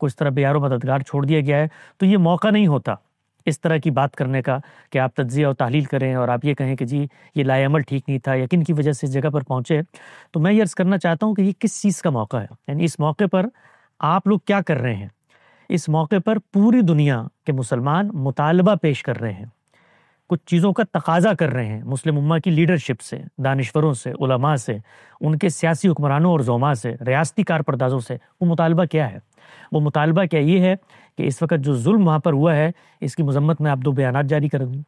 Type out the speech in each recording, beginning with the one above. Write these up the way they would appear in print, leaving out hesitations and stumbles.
کو اس طرح بے یار و مددگار چھوڑ دیا گیا ہے، تو یہ موقع نہیں ہوتا اس طرح کی بات کرنے کا کہ آپ تجزیہ اور تحلیل کریں اور آپ یہ کہیں کہ جی یہ لائے عمل ٹھیک نہیں تھا یا کن کی وجہ سے اس جگہ پر پہنچے۔ تو میں یہ عرض کرنا چاہتا ہوں کہ یہ کس چیز کا موقع ہے، یعنی اس موقع پر آپ لوگ کیا کر رہے ہیں؟ اس موقع پر پوری دنیا کے مسلمان مطالبہ پیش کر رہے ہیں، کچھ چیزوں کا تقاضا کر رہے ہیں مسلم امہ کی لیڈرشپ سے، دانشوروں سے، علماء سے، ان کے سیاسی حکمرانوں اور زعماء سے، ریاستی کارپردازوں سے۔ وہ مطالبہ کیا ہے؟ وہ مطالبہ کیا یہ ہے کہ اس وقت جو ظلم وہاں پر ہوا ہے اس کی مذمت میں آپ 2 بیانات جاری کر دیں۔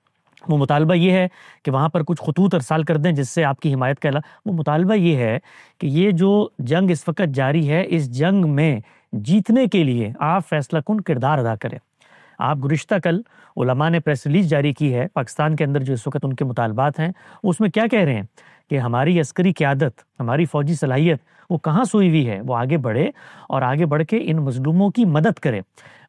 وہ مطالبہ یہ ہے کہ وہاں پر کچھ خطوط ارسال کر دیں جس سے آپ کی حمایت کا وہ مطالبہ یہ ہے کہ یہ جو جنگ اس وقت جاری ہے اس جنگ میں جیتنے کے لیے آپ فیصلہ کن کردار ادا کریں۔ آپ گزشتہ کل علماء نے پریس ریلیز جاری کی ہے پاکستان کے اندر جو اس وقت ان کے مطالبات ہیں، اس میں کیا کہہ رہے ہیں کہ ہماری عسکری قیادت، ہماری فوجی صلاحیت وہ کہاں سوئی ہوئی ہے، وہ آگے بڑھے اور آگے بڑھ کے ان مظلوموں کی مدد کرے۔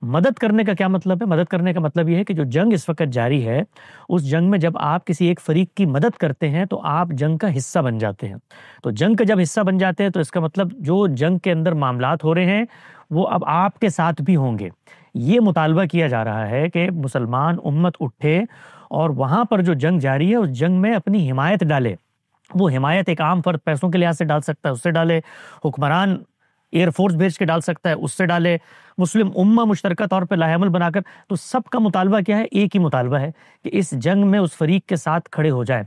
مدد کرنے کا کیا مطلب ہے؟ مدد کرنے کا مطلب یہ ہے کہ جو جنگ اس وقت جاری ہے اس جنگ میں جب آپ کسی ایک فریق کی مدد کرتے ہیں تو آپ جنگ کا حصہ بن جاتے ہیں۔ تو جنگ کا جب حصہ بن جاتے ہیں تو اس کا مطلب جو جنگ کے اندر معاملات ہو رہے ہیں وہ اب آپ کے ساتھ بھی ہوں گے۔ یہ مطالبہ کیا جا رہا ہے کہ مسلمان امت اٹھے اور وہاں پر جو جنگ جاری ہے اس جنگ میں اپنی حمایت ڈالے۔ وہ حمایت ایک عام فرد پیسوں کے لحاظ سے ڈال سکتا ہے، اس سے ڈالے، حکمران ایئر فورس بھیج کے ڈال سکتا ہے، اس سے ڈالے، مسلم امہ مشترکہ طور پہ لاہ عمل بنا کر۔ تو سب کا مطالبہ کیا ہے؟ ایک ہی مطالبہ ہے کہ اس جنگ میں اس فریق کے ساتھ کھڑے ہو جائے۔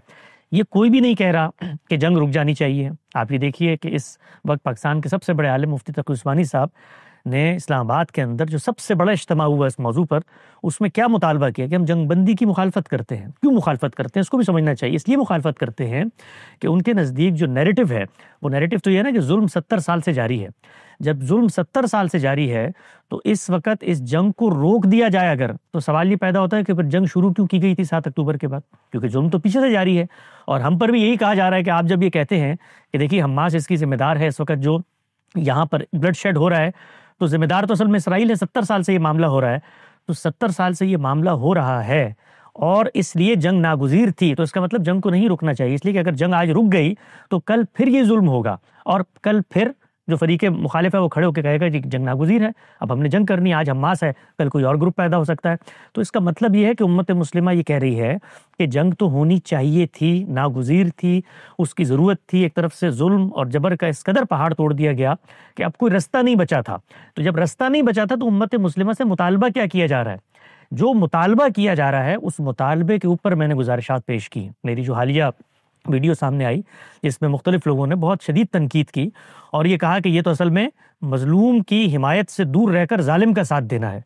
یہ کوئی بھی نہیں کہہ رہا کہ جنگ رک جانی چاہیے۔ آپ یہ دیکھیے کہ اس وقت پاکستان کے سب سے بڑے عالم مفتی تقی عثمانی صاحب نے اسلام آباد کے اندر جو سب سے بڑا اجتماع ہوا اس موضوع پر، اس میں کیا مطالبہ کیا کہ ہم جنگ بندی کی مخالفت کرتے ہیں۔ کیوں مخالفت کرتے ہیں اس کو بھی سمجھنا چاہیے۔ اس لیے مخالفت کرتے ہیں کہ ان کے نزدیک جو نیریٹو ہے وہ نیریٹو تو یہ ہے نا کہ ظلم 70 سال سے جاری ہے۔ جب ظلم 70 سال سے جاری ہے تو اس وقت اس جنگ کو روک دیا جائے اگر، تو سوال یہ پیدا ہوتا ہے کہ پھر جنگ شروع کیوں کی گئی تھی 7 اکتوبر کے بعد؟ کیونکہ ظلم تو پیچھے سے جاری ہے۔ اور ہم پر بھی یہی کہا جا رہا ہے کہ آپ جب یہ کہتے ہیں کہ دیکھیے حماس اس کی ذمہ دار ہے، اس وقت جو یہاں پر بلڈ شیڈ ہو رہا ہے تو ذمہ دار تو اصل میں اسرائیل ہے، 70 سال سے یہ معاملہ ہو رہا ہے۔ تو 70 سال سے یہ معاملہ ہو رہا ہے اور اس لیے جنگ ناگزیر تھی، تو اس کا مطلب جنگ کو نہیں رکنا چاہیے۔ اس لیے کہ اگر جنگ آج رک گئی تو کل پھر یہ ظلم ہوگا اور کل پھر جو فریق مخالف ہے وہ کھڑے ہو کے کہے گا جی جنگ ناگزیر ہے، اب ہم نے جنگ کرنی ہے، آج حماس ہے کل کوئی اور گروپ پیدا ہو سکتا ہے۔ تو اس کا مطلب یہ ہے کہ امت مسلمہ یہ کہہ رہی ہے کہ جنگ تو ہونی چاہیے تھی، ناگزیر تھی، اس کی ضرورت تھی۔ ایک طرف سے ظلم اور جبر کا اس قدر پہاڑ توڑ دیا گیا کہ اب کوئی رستہ نہیں بچا تھا۔ تو جب رستہ نہیں بچا تھا تو امت مسلمہ سے مطالبہ کیا کیا جا رہا ہے؟ جو مطالبہ کیا جا رہا ہے اس مطالبے کے اوپر میں نے گزارشات پیش کی۔ میری جو حالیہ ویڈیو سامنے آئی جس میں مختلف لوگوں نے بہت شدید تنقید کی اور یہ کہا کہ یہ تو اصل میں مظلوم کی حمایت سے دور رہ کر ظالم کا ساتھ دینا ہے۔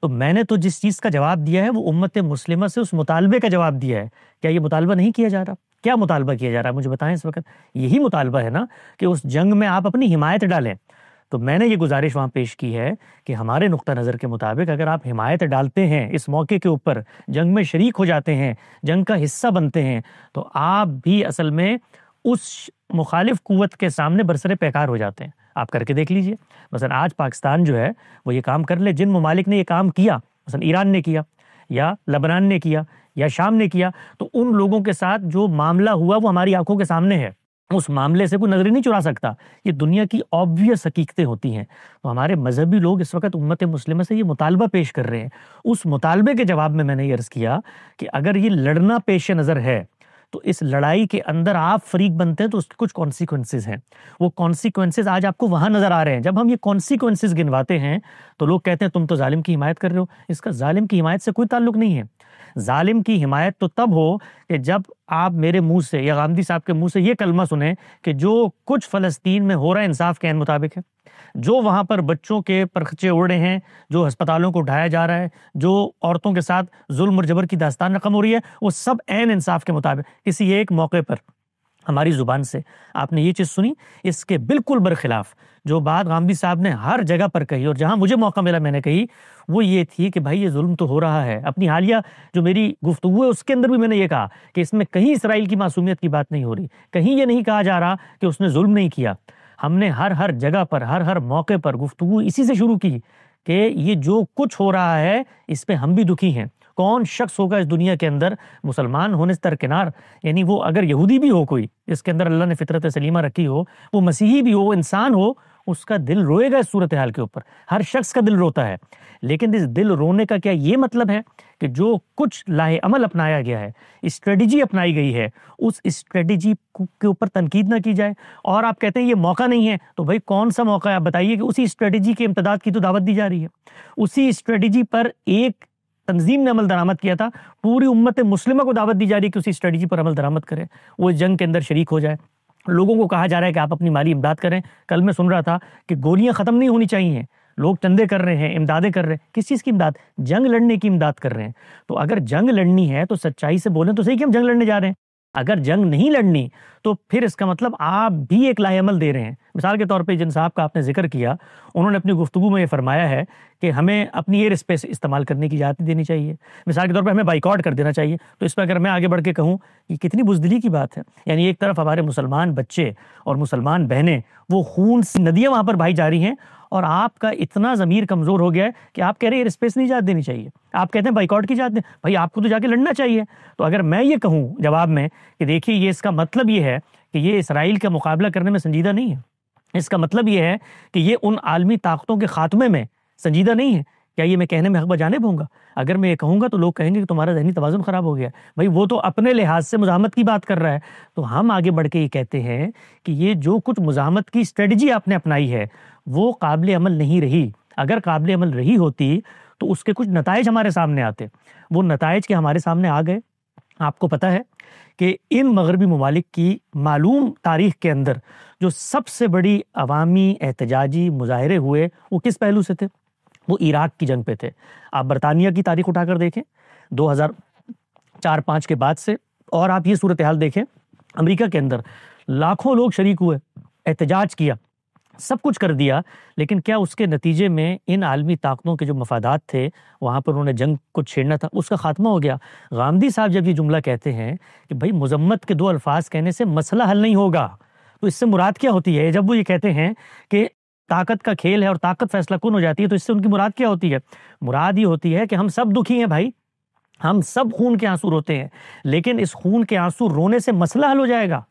تو میں نے تو جس چیز کا جواب دیا ہے وہ امت مسلمہ سے اس مطالبے کا جواب دیا ہے۔ کیا یہ مطالبہ نہیں کیا جا رہا؟ کیا مطالبہ کیا جا رہا ہے مجھے بتائیں اس وقت؟ یہی مطالبہ ہے نا کہ اس جنگ میں آپ اپنی حمایت ڈالیں۔ تو میں نے یہ گزارش وہاں پیش کی ہے کہ ہمارے نقطہ نظر کے مطابق اگر آپ حمایت ڈالتے ہیں اس موقع کے اوپر، جنگ میں شریک ہو جاتے ہیں، جنگ کا حصہ بنتے ہیں، تو آپ بھی اصل میں اس مخالف قوت کے سامنے برسر پیکار ہو جاتے ہیں۔ آپ کر کے دیکھ لیجئے، مثلا آج پاکستان جو ہے وہ یہ کام کر لے، جن ممالک نے یہ کام کیا، مثلا ایران نے کیا یا لبنان نے کیا یا شام نے کیا، تو ان لوگوں کے ساتھ جو معاملہ ہوا وہ ہماری آنکھوں کے سامنے ہے۔ اس معاملے سے کوئی نظر نہیں چرا سکتا، یہ دنیا کی آبویس حقیقتیں ہوتی ہیں۔ تو ہمارے مذہبی لوگ اس وقت امت مسلمہ سے یہ مطالبہ پیش کر رہے ہیں۔ اس مطالبے کے جواب میں نے یہ عرض کیا کہ اگر یہ لڑنا پیش نظر ہے تو اس لڑائی کے اندر آپ فریق بنتے ہیں تو اس کے کچھ کانسیکوینسز ہیں۔ وہ کانسیکوینسز آج آپ کو وہاں نظر آ رہے ہیں۔ جب ہم یہ کانسیکوینسز گنواتے ہیں تو لوگ کہتے ہیں تم تو ظالم کی حمایت کر رہے ہو۔ اس کا ظالم کی حمایت سے کوئی تعلق نہیں ہے۔ ظالم کی حمایت تو تب ہو کہ جب آپ میرے منہ سے یا غامدی صاحب کے منہ سے یہ کلمہ سنیں کہ جو کچھ فلسطین میں ہو رہا ہے انصاف کے عین مطابق ہے، جو وہاں پر بچوں کے پرخچے اڑ رہے ہیں، جو ہسپتالوں کو ڈھایا جا رہا ہے، جو عورتوں کے ساتھ ظلم اور جبر کی داستان رقم ہو رہی ہے، وہ سب عین انصاف کے مطابق۔ کسی ایک موقع پر ہماری زبان سے آپ نے یہ چیز سنی، اس کے بالکل برخلاف جو بات غامدی صاحب نے ہر جگہ پر کہی اور جہاں مجھے موقع ملا میں نے کہی، وہ یہ تھی کہ بھائی یہ ظلم تو ہو رہا ہے۔ اپنی حالیہ جو میری گفتگو ہے اس کے اندر بھی میں نے یہ کہا کہ اس میں کہیں اسرائیل کی معصومیت کی بات نہیں ہو رہی، کہیں یہ نہیں کہا جا رہا کہ اس نے ظلم نہیں کیا۔ ہم نے ہر جگہ پر ہر موقع پر گفتگو اسی سے شروع کی کہ یہ جو کچھ ہو رہا ہے اس پہ ہم بھی دکھی ہیں۔ کون شخص ہوگا اس دنیا کے اندر مسلمان ہونے سے درکنار، یعنی وہ اگر یہودی بھی ہو کوئی، اس کے اندر اللہ نے فطرت سلیمہ رکھی ہو، وہ مسیحی بھی ہو، وہ انسان ہو، اس کا دل روئے گا اس صورتحال کے اوپر، ہر شخص کا دل روتا ہے، لیکن اس دل رونے کا کیا یہ مطلب ہے کہ جو کچھ لاہ عمل اپنایا گیا ہے، اسٹریٹجی اپنائی گئی ہے، اس اسٹریٹجی کے اوپر تنقید نہ کی جائے؟ اور آپ کہتے ہیں یہ موقع نہیں ہے، تو بھائی کون سا موقع ہے؟ آپ بتائیے کہ اسی اسٹریٹجی کے امتداد کی تو دعوت دی جا رہی ہے، اسی اسٹریٹجی پر ایک تنظیم نے عمل درآمد کیا تھا، پوری امت مسلمہ کو دعوت دی جا رہی ہے کہ اسی اسٹریٹجی پر عمل درآمد کرے، وہ جنگ کے اندر شریک ہو جائے، لوگوں کو کہا جا رہا ہے کہ آپ اپنی مالی امداد کریں۔ کل میں سن رہا تھا کہ گولیاں ختم نہیں ہونی چاہیے، لوگ چندے کر رہے ہیں، امدادیں کر رہے ہیں، کس چیز کی امداد؟ جنگ لڑنے کی امداد کر رہے ہیں۔ تو اگر جنگ لڑنی ہے تو سچائی سے بولیں تو صحیح کہ ہم جنگ لڑنے جا رہے ہیں، اگر جنگ نہیں لڑنی تو پھر اس کا مطلب آپ بھی ایک لاہ عمل دے رہے ہیں۔ مثال کے طور پہ جن صاحب کا آپ نے ذکر کیا، انہوں نے اپنی گفتگو میں یہ فرمایا ہے کہ ہمیں اپنی ایئر اسپیس استعمال کرنے کی اجازت دینی چاہیے، مثال کے طور پہ ہمیں بائیکاٹ کر دینا چاہیے۔ تو اس پہ اگر میں آگے بڑھ کے کہوں، یہ کتنی بزدلی کی بات ہے۔ یعنی ایک طرف ہمارے مسلمان بچے اور مسلمان بہنیں وہ خون سی ندیاں وہاں پر بہائی جا رہی ہیں، اور آپ کا اتنا ضمیر کمزور ہو گیا ہے کہ آپ کہہ رہے ہیں ایئر اسپیس نہیں اجازت دینی چاہیے، آپ کہتے ہیں بائیکاٹ کی اجازت دیں۔ بھائی آپ کو تو جا کے لڑنا چاہیے۔ تو اگر میں یہ کہوں جواب میں کہ دیکھیے یہ اس کا مطلب یہ ہے کہ یہ اسرائیل کا مقابلہ کرنے میں سنجیدہ نہیں ہے، اس کا مطلب یہ ہے کہ یہ ان عالمی طاقتوں کے خاتمے میں سنجیدہ نہیں ہے، کیا یہ میں کہنے میں حق بجانب ہوں گا؟ اگر میں یہ کہوں گا تو لوگ کہیں گے کہ تمہارا ذہنی توازن خراب ہو گیا۔ بھائی وہ تو اپنے لحاظ سے مزاحمت کی بات کر رہا ہے، تو ہم آگے بڑھ کے یہ کہتے ہیں کہ یہ جو کچھ مزاحمت کی اسٹریٹجی آپ نے اپنائی ہے وہ قابل عمل نہیں رہی۔ اگر قابل عمل رہی ہوتی تو اس کے کچھ نتائج ہمارے سامنے آتے، وہ نتائج کے ہمارے سامنے آ گئے۔ آپ کو پتہ ہے کہ ان مغربی ممالک کی معلوم تاریخ کے اندر جو سب سے بڑی عوامی احتجاجی مظاہرے ہوئے وہ کس پہلو سے تھے؟ وہ عراق کی جنگ پہ تھے۔ آپ برطانیہ کی تاریخ اٹھا کر دیکھیں 2004-05 کے بعد سے، اور آپ یہ صورتحال دیکھیں امریکہ کے اندر لاکھوں لوگ شریک ہوئے، احتجاج کیا، سب کچھ کر دیا، لیکن کیا اس کے نتیجے میں ان عالمی طاقتوں کے جو مفادات تھے وہاں پر انہوں نے جنگ کو چھیڑنا تھا، اس کا خاتمہ ہو گیا۔ غامدی صاحب جب یہ جملہ کہتے ہیں کہ بھائی مذمت کے 2 الفاظ کہنے سے مسئلہ حل نہیں ہوگا، تو اس سے مراد کیا ہوتی ہے؟ جب وہ یہ کہتے ہیں کہ طاقت کا کھیل ہے اور طاقت فیصلہ کن ہو جاتی ہے، تو اس سے ان کی مراد کیا ہوتی ہے؟ مراد یہ ہوتی ہے کہ ہم سب دکھی ہیں بھائی، ہم سب خون کے آنسو روتے ہیں، لیکن اس خون کے آنسو رونے سے مسئلہ حل ہو جائے گا،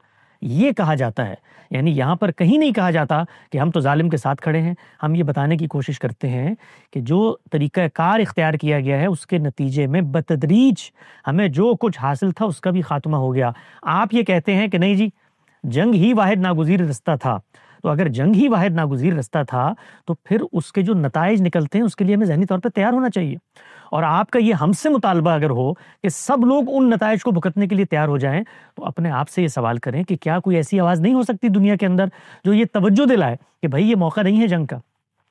یہ کہا جاتا ہے۔ یعنی یہاں پر کہیں نہیں کہا جاتا کہ ہم تو ظالم کے ساتھ کھڑے ہیں، ہم یہ بتانے کی کوشش کرتے ہیں کہ جو طریقہ کار اختیار کیا گیا ہے اس کے نتیجے میں بتدریج ہمیں جو کچھ حاصل تھا اس کا بھی خاتمہ ہو گیا۔ آپ یہ کہتے ہیں کہ نہیں جی جنگ ہی واحد ناگزیر رستہ تھا، تو اگر جنگ ہی واحد ناگزیر رستہ تھا تو پھر اس کے جو نتائج نکلتے ہیں اس کے لیے ہمیں ذہنی طور پہ تیار ہونا چاہیے۔ اور آپ کا یہ ہم سے مطالبہ اگر ہو کہ سب لوگ ان نتائج کو بھگتنے کے لیے تیار ہو جائیں، تو اپنے آپ سے یہ سوال کریں کہ کیا کوئی ایسی آواز نہیں ہو سکتی دنیا کے اندر جو یہ توجہ دلائے کہ بھائی یہ موقع نہیں ہے جنگ کا،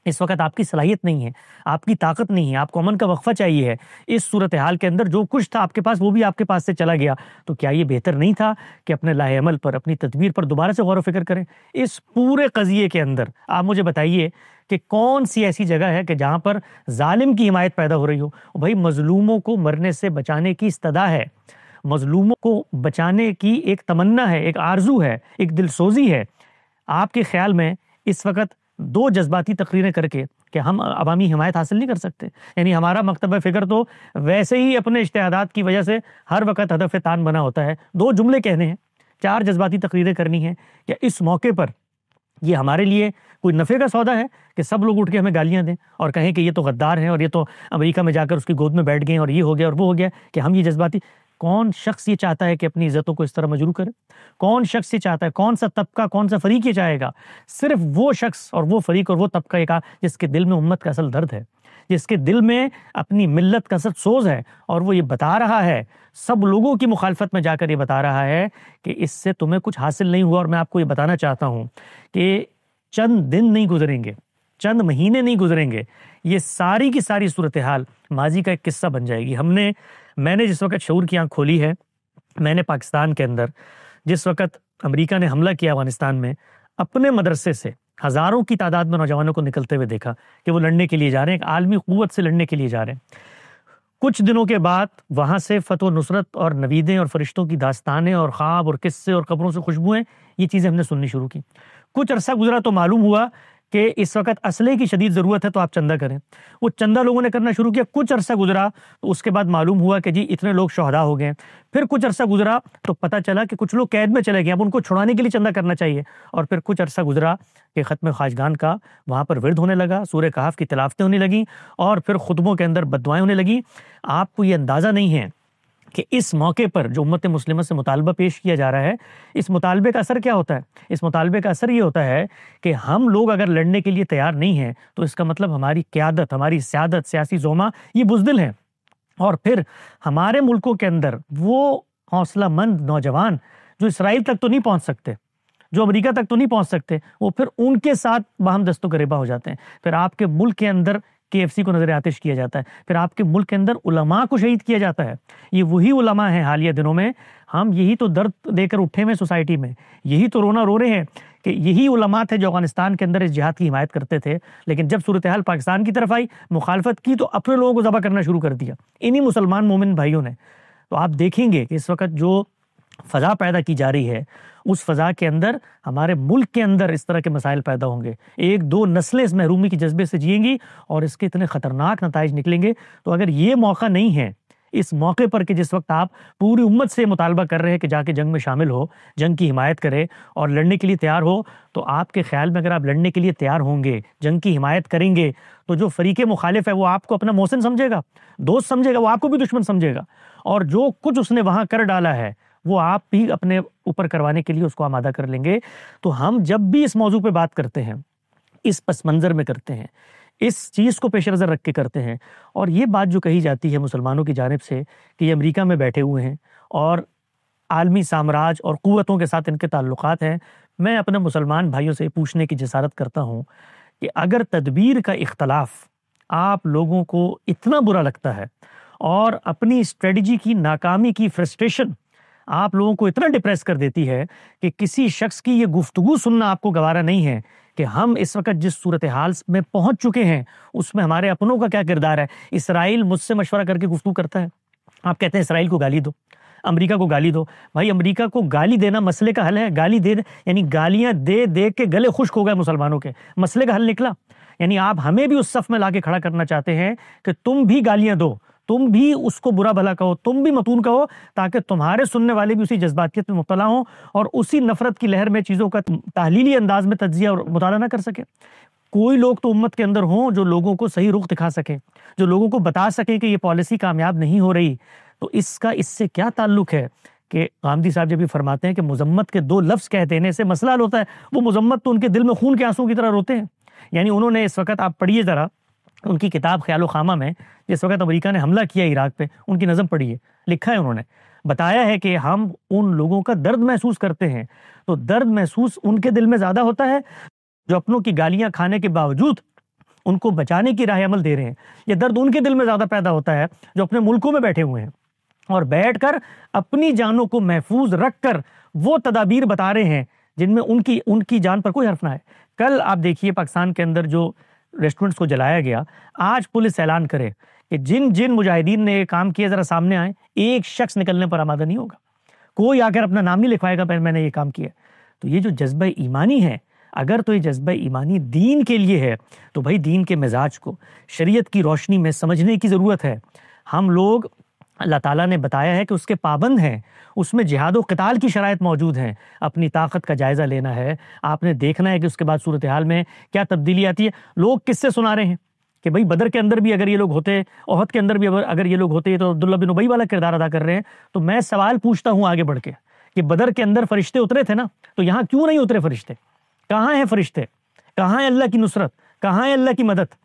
اس وقت آپ کی صلاحیت نہیں ہے، آپ کی طاقت نہیں ہے، آپ کو امن کا وقفہ چاہیے ہے، اس صورتحال کے اندر جو کچھ تھا آپ کے پاس وہ بھی آپ کے پاس سے چلا گیا، تو کیا یہ بہتر نہیں تھا کہ اپنے لاہ عمل پر، اپنی تدبیر پر دوبارہ سے غور و فکر کریں؟ اس پورے قضیے کے اندر آپ مجھے بتائیے کہ کون سی ایسی جگہ ہے کہ جہاں پر ظالم کی حمایت پیدا ہو رہی ہو؟ بھائی مظلوموں کو مرنے سے بچانے کی استدا ہے، مظلوموں کو بچانے کی ایک تمنا ہے، ایک آرزو ہے، ایک دل سوزی ہے۔ آپ کے خیال میں اس وقت 2 جذباتی تقریریں کر کے کہ ہم عوامی حمایت حاصل نہیں کر سکتے؟ یعنی ہمارا مکتبہ فکر تو ویسے ہی اپنے اجتہادات کی وجہ سے ہر وقت ہدف تان بنا ہوتا ہے، 2 جملے کہنے ہیں، 4 جذباتی تقریریں کرنی ہیں، کیا اس موقع پر یہ ہمارے لیے کوئی نفع کا سودا ہے کہ سب لوگ اٹھ کے ہمیں گالیاں دیں اور کہیں کہ یہ تو غدار ہیں اور یہ تو امریکہ میں جا کر اس کی گود میں بیٹھ گئے اور یہ ہو گیا اور وہ ہو گیا، کہ ہم یہ جذباتی؟ کون شخص یہ چاہتا ہے کہ اپنی عزتوں کو اس طرح مجروح کرے؟ کون شخص یہ چاہتا ہے؟ کون سا طبقہ، کون سا فریق یہ چاہے گا؟ صرف وہ شخص اور وہ فریق اور وہ طبقہ ایک جس کے دل میں امت کا اصل درد ہے، جس کے دل میں اپنی ملت کا اصل سوز ہے، اور وہ یہ بتا رہا ہے، سب لوگوں کی مخالفت میں جا کر یہ بتا رہا ہے کہ اس سے تمہیں کچھ حاصل نہیں ہوا۔ اور میں آپ کو یہ بتانا چاہتا ہوں کہ چند دن نہیں گزریں گے، چند مہینے نہیں گزریں گے، یہ ساری کی ساری صورتحال ماضی کا ایک قصہ بن جائے گی۔ میں نے جس وقت شعور کی آنکھ کھولی ہے، میں نے پاکستان کے اندر جس وقت امریکہ نے حملہ کیا افغانستان میں، اپنے مدرسے سے ہزاروں کی تعداد میں نوجوانوں کو نکلتے ہوئے دیکھا کہ وہ لڑنے کے لیے جا رہے ہیں، ایک عالمی قوت سے لڑنے کے لیے جا رہے ہیں۔ کچھ دنوں کے بعد وہاں سے فتح و نصرت اور نویدیں اور فرشتوں کی داستانیں اور خواب اور قصے اور قبروں سے خوشبوئیں، یہ چیزیں ہم نے سننی شروع کی۔ کچھ عرصہ گزرا تو معلوم ہوا کہ اس وقت اسلحے کی شدید ضرورت ہے تو آپ چندہ کریں. وہ چندہ لوگوں نے کرنا شروع کیا. کچھ عرصہ گزرا تو اس کے بعد معلوم ہوا کہ جی اتنے لوگ شہداء ہو گئے. پھر کچھ عرصہ گزرا تو پتہ چلا کہ کچھ لوگ قید میں چلے گئے, اب ان کو چھڑانے کے لیے چندہ کرنا چاہیے. اور پھر کچھ عرصہ گزرا کہ ختم خواجگان کا وہاں پر ورد ہونے لگا, سورہ کہف کی تلاوتیں ہونے لگیں, اور پھر خطبوں کے اندر بددعائیں ہونے لگیں. آپ کو یہ اندازہ نہیں ہے کہ اس موقع پر جو امت مسلمہ سے مطالبہ پیش کیا جا رہا ہے, اس مطالبے کا اثر کیا ہوتا ہے. اس مطالبے کا اثر یہ ہوتا ہے کہ ہم لوگ اگر لڑنے کے لیے تیار نہیں ہیں تو اس کا مطلب ہماری قیادت, ہماری سیادت, سیاسی زعما یہ بزدل ہیں. اور پھر ہمارے ملکوں کے اندر وہ حوصلہ مند نوجوان جو اسرائیل تک تو نہیں پہنچ سکتے, جو امریکہ تک تو نہیں پہنچ سکتے, وہ پھر ان کے ساتھ باہم دست و گریباں ہو جاتے ہیں. پھر آپ کے ملک کے اندر KFC کو نظر آتش کیا جاتا ہے, پھر آپ کے ملک کے اندر علماء کو شہید کیا جاتا ہے. یہ وہی علماء ہیں حالیہ دنوں میں, ہم یہی تو درد دے کر اٹھے ہوئے سوسائٹی میں, یہی تو رونا رو رہے ہیں کہ یہی علماء تھے جو افغانستان کے اندر اس جہاد کی حمایت کرتے تھے, لیکن جب صورتحال پاکستان کی طرف آئی, مخالفت کی, تو اپنے لوگوں کو ذبح کرنا شروع کر دیا انہی مسلمان مومن بھائیوں نے. تو آپ دیکھیں گے کہ اس وقت جو فضا پیدا کی جا رہی ہے, اس فضا کے اندر ہمارے ملک کے اندر اس طرح کے مسائل پیدا ہوں گے. ایک دو نسلیں اس محرومی کے جذبے سے جئیں گی اور اس کے اتنے خطرناک نتائج نکلیں گے. تو اگر یہ موقع نہیں ہے اس موقع پر کہ جس وقت آپ پوری امت سے مطالبہ کر رہے ہیں کہ جا کے جنگ میں شامل ہو, جنگ کی حمایت کرے اور لڑنے کے لیے تیار ہو, تو آپ کے خیال میں اگر آپ لڑنے کے لیے تیار ہوں گے, جنگ کی حمایت کریں گے, تو جو فریق مخالف ہے وہ آپ کو اپنا محسن سمجھے گا, دوست سمجھے گا, وہ آپ کو بھی دشمن سمجھے گا. اور جو کچھ اس نے وہاں کر ڈالا ہے وہ آپ بھی اپنے اوپر کروانے کے لیے اس کو آمادہ کر لیں گے. تو ہم جب بھی اس موضوع پہ بات کرتے ہیں, اس پس منظر میں کرتے ہیں, اس چیز کو پیش نظر رکھ کے کرتے ہیں, اور یہ بات جو کہی جاتی ہے مسلمانوں کی جانب سے کہ یہ امریکہ میں بیٹھے ہوئے ہیں اور عالمی سامراج اور قوتوں کے ساتھ ان کے تعلقات ہیں, میں اپنے مسلمان بھائیوں سے پوچھنے کی جسارت کرتا ہوں کہ اگر تدبیر کا اختلاف آپ لوگوں کو اتنا برا لگتا ہے اور اپنی اسٹریٹجی کی ناکامی کی فرسٹریشن آپ لوگوں کو اتنا ڈپریس کر دیتی ہے کہ کسی شخص کی یہ گفتگو سننا آپ کو گوارا نہیں ہے کہ ہم اس وقت جس صورتحال میں پہنچ چکے ہیں اس میں ہمارے اپنوں کا کیا کردار ہے. اسرائیل مجھ سے مشورہ کر کے گفتگو کرتا ہے, آپ کہتے ہیں اسرائیل کو گالی دو, امریکہ کو گالی دو. بھائی امریکہ کو گالی دینا مسئلے کا حل ہے؟ گالی دے یعنی گالیاں دے دے کے گلے خشک ہو گئے مسلمانوں کے, مسئلے کا حل نکلا؟ یعنی آپ ہمیں بھی اس صف میں لا کے کھڑا کرنا چاہتے ہیں کہ تم بھی گالیاں دو, تم بھی اس کو برا بھلا کہو, تم بھی متون کہو, تاکہ تمہارے سننے والے بھی اسی جذباتیت میں مبتلا ہوں اور اسی نفرت کی لہر میں چیزوں کا تحلیلی انداز میں تجزیہ اور مطالعہ نہ کر سکے. کوئی لوگ تو امت کے اندر ہوں جو لوگوں کو صحیح رخ دکھا سکیں, جو لوگوں کو بتا سکیں کہ یہ پالیسی کامیاب نہیں ہو رہی. تو اس کا اس سے کیا تعلق ہے کہ غامدی صاحب جب یہ فرماتے ہیں کہ مذمت کے دو لفظ کہہ دینے سے مسئلہ حل ہوتا ہے, وہ مذمت تو ان کے دل میں خون کے آنسوں کی طرح روتے ہیں. یعنی انہوں نے اس وقت, آپ پڑھیے ذرا ان کی کتاب خیال و خامہ میں, جس وقت امریکہ نے حملہ کیا عراق پہ, ان کی نظم پڑھیے, لکھا ہے انہوں نے, بتایا ہے کہ ہم ان لوگوں کا درد محسوس کرتے ہیں. تو درد محسوس ان کے دل میں زیادہ ہوتا ہے جو اپنوں کی گالیاں کھانے کے باوجود ان کو بچانے کی راہ عمل دے رہے ہیں. یہ درد ان کے دل میں زیادہ پیدا ہوتا ہے جو اپنے ملکوں میں بیٹھے ہوئے ہیں اور بیٹھ کر اپنی جانوں کو محفوظ رکھ کر وہ تدابیر بتا رہے ہیں جن میں ان کی جان پر کوئی حرف نہ ہے. کل آپ دیکھیے پاکستان کے اندر جو ریسٹورنٹس کو جلایا گیا, آج پولیس اعلان کرے کہ جن مجاہدین نے یہ کام کیا ذرا سامنے آئے, ایک شخص نکلنے پر آمادہ نہیں ہوگا, کوئی آ کر اپنا نام نہیں لکھوائے گا میں نے یہ کام کیا. تو یہ جو جذبہ ایمانی ہے, اگر تو یہ جذبہ ایمانی دین کے لیے ہے تو بھائی دین کے مزاج کو شریعت کی روشنی میں سمجھنے کی ضرورت ہے. ہم لوگ, اللہ تعالیٰ نے بتایا ہے کہ اس کے پابند ہیں, اس میں جہاد و قتال کی شرائط موجود ہیں. اپنی طاقت کا جائزہ لینا ہے, آپ نے دیکھنا ہے کہ اس کے بعد صورتحال میں کیا تبدیلی آتی ہے. لوگ کس سے سنا رہے ہیں کہ بھئی بدر کے اندر بھی اگر یہ لوگ ہوتے, احد کے اندر بھی اگر یہ لوگ ہوتے تو عبداللہ بن ابی والا کردار ادا کر رہے ہیں. تو میں سوال پوچھتا ہوں آگے بڑھ کے کہ بدر کے اندر فرشتے اترے تھے نا, تو یہاں کیوں نہیں اترے فرشتے؟ کہاں ہیں فرشتے؟ کہاں ہے اللہ کی نصرت؟ کہاں ہے اللہ کی مدد؟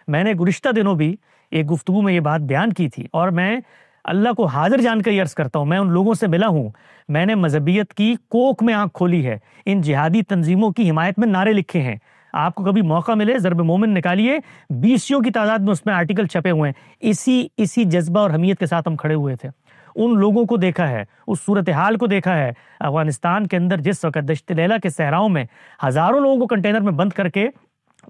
میں نے گزشتہ دنوں بھی ایک گفتگو میں یہ بات بیان کی تھی اور میں اللہ کو حاضر جان کر یہ عرض کرتا ہوں, میں ان لوگوں سے ملا ہوں, میں نے مذہبیت کی کوکھ میں آنکھ کھولی ہے, ان جہادی تنظیموں کی حمایت میں نعرے لکھے ہیں. آپ کو کبھی موقع ملے ضرب مومن نکالیے, 20 کی تعداد میں اس میں آرٹیکل چھپے ہوئے ہیں. اسی جذبہ اور حمیت کے ساتھ ہم کھڑے ہوئے تھے. ان لوگوں کو دیکھا ہے, اس صورتحال کو دیکھا ہے. افغانستان کے اندر جس وقت دشت لیلہ کے صحراؤں میں ہزاروں لوگوں کو کنٹینر میں بند کر کے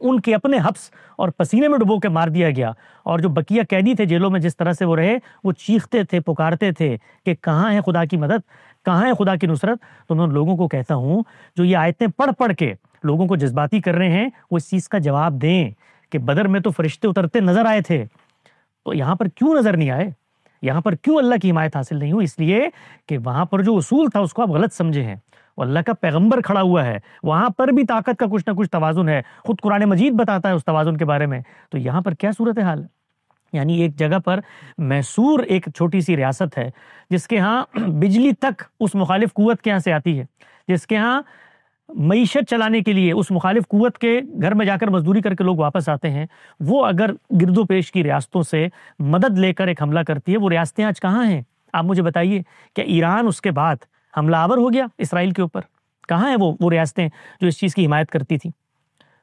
ان کے اپنے حبس اور پسینے میں ڈبو کے مار دیا گیا, اور جو بقیہ قیدی تھے جیلوں میں جس طرح سے وہ رہے, وہ چیختے تھے, پکارتے تھے کہ کہاں ہے خدا کی مدد, کہاں ہے خدا کی نصرت؟ تو میں ان لوگوں کو کہتا ہوں جو یہ آیتیں پڑھ پڑھ کے لوگوں کو جذباتی کر رہے ہیں، وہ اس چیز کا جواب دیں کہ بدر میں تو فرشتے اترتے نظر آئے تھے، تو یہاں پر کیوں نظر نہیں آئے؟ یہاں پر کیوں اللہ کی حمایت حاصل نہیں ہوئی؟ اس لیے کہ وہاں پر جو اصول تھا اس کو آپ غلط سمجھے ہیں. وہ اللہ کا پیغمبر کھڑا ہوا ہے، وہاں پر بھی طاقت کا کچھ نہ کچھ توازن ہے، خود قرآن مجید بتاتا ہے اس توازن کے بارے میں. تو یہاں پر کیا صورتحال ہے؟ یعنی ایک جگہ پر میسور ایک چھوٹی سی ریاست ہے جس کے ہاں بجلی تک اس مخالف قوت کے ہاں سے آتی ہے، جس کے ہاں معیشت چلانے کے لیے اس مخالف قوت کے گھر میں جا کر مزدوری کر کے لوگ واپس آتے ہیں. وہ اگر گرد و پیش کی ریاستوں سے مدد لے کر ایک حملہ کرتی ہے، وہ ریاستیں آج کہاں ہیں؟ آپ مجھے بتائیے. کیا ایران اس کے بعد حملہ آور ہو گیا اسرائیل کے اوپر؟ کہاں ہیں وہ ریاستیں جو اس چیز کی حمایت کرتی تھیں؟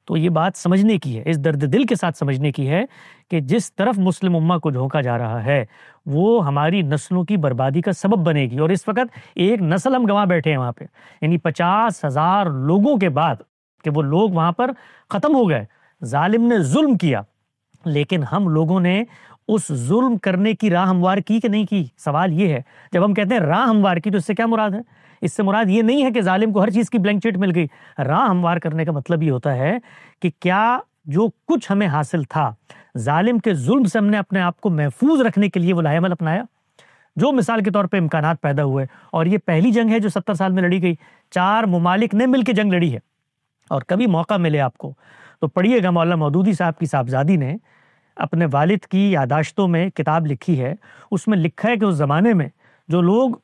تو یہ بات سمجھنے کی ہے، اس درد دل کے ساتھ سمجھنے کی ہے کہ جس طرف مسلم امہ کو جھونکا جا رہا ہے وہ ہماری نسلوں کی بربادی کا سبب بنے گی. اور اس وقت ایک نسل ہم گنوا بیٹھے ہیں وہاں پہ، یعنی 50,000 لوگوں کے بعد کہ وہ لوگ وہاں پر ختم ہو گئے. ظالم نے ظلم کیا، لیکن ہم لوگوں نے اس ظلم کرنے کی راہ ہموار کی کہ نہیں کی؟ سوال یہ ہے. جب ہم کہتے ہیں راہ ہموار کی تو اس سے کیا مراد ہے؟ اس سے مراد یہ نہیں ہے کہ ظالم کو ہر چیز کی بلینک چیٹ مل گئی. راہ ہموار کرنے کا مطلب یہ ہوتا ہے کہ کیا جو کچھ ہمیں حاصل تھا ظالم کے ظلم سے ہم نے اپنے آپ کو محفوظ رکھنے کے لیے وہ لائے عمل اپنایا؟ جو مثال کے طور پہ امکانات پیدا ہوئے، اور یہ پہلی جنگ ہے جو 70 سال میں لڑی گئی، 4 ممالک نے مل کے جنگ لڑی ہے. اور کبھی موقع ملے آپ کو تو پڑھیے گا، مولانا مودودی صاحب کی صاحبزادی نے اپنے والد کی یاداشتوں میں کتاب لکھی ہے. اس میں لکھا ہے کہ اس زمانے میں جو لوگ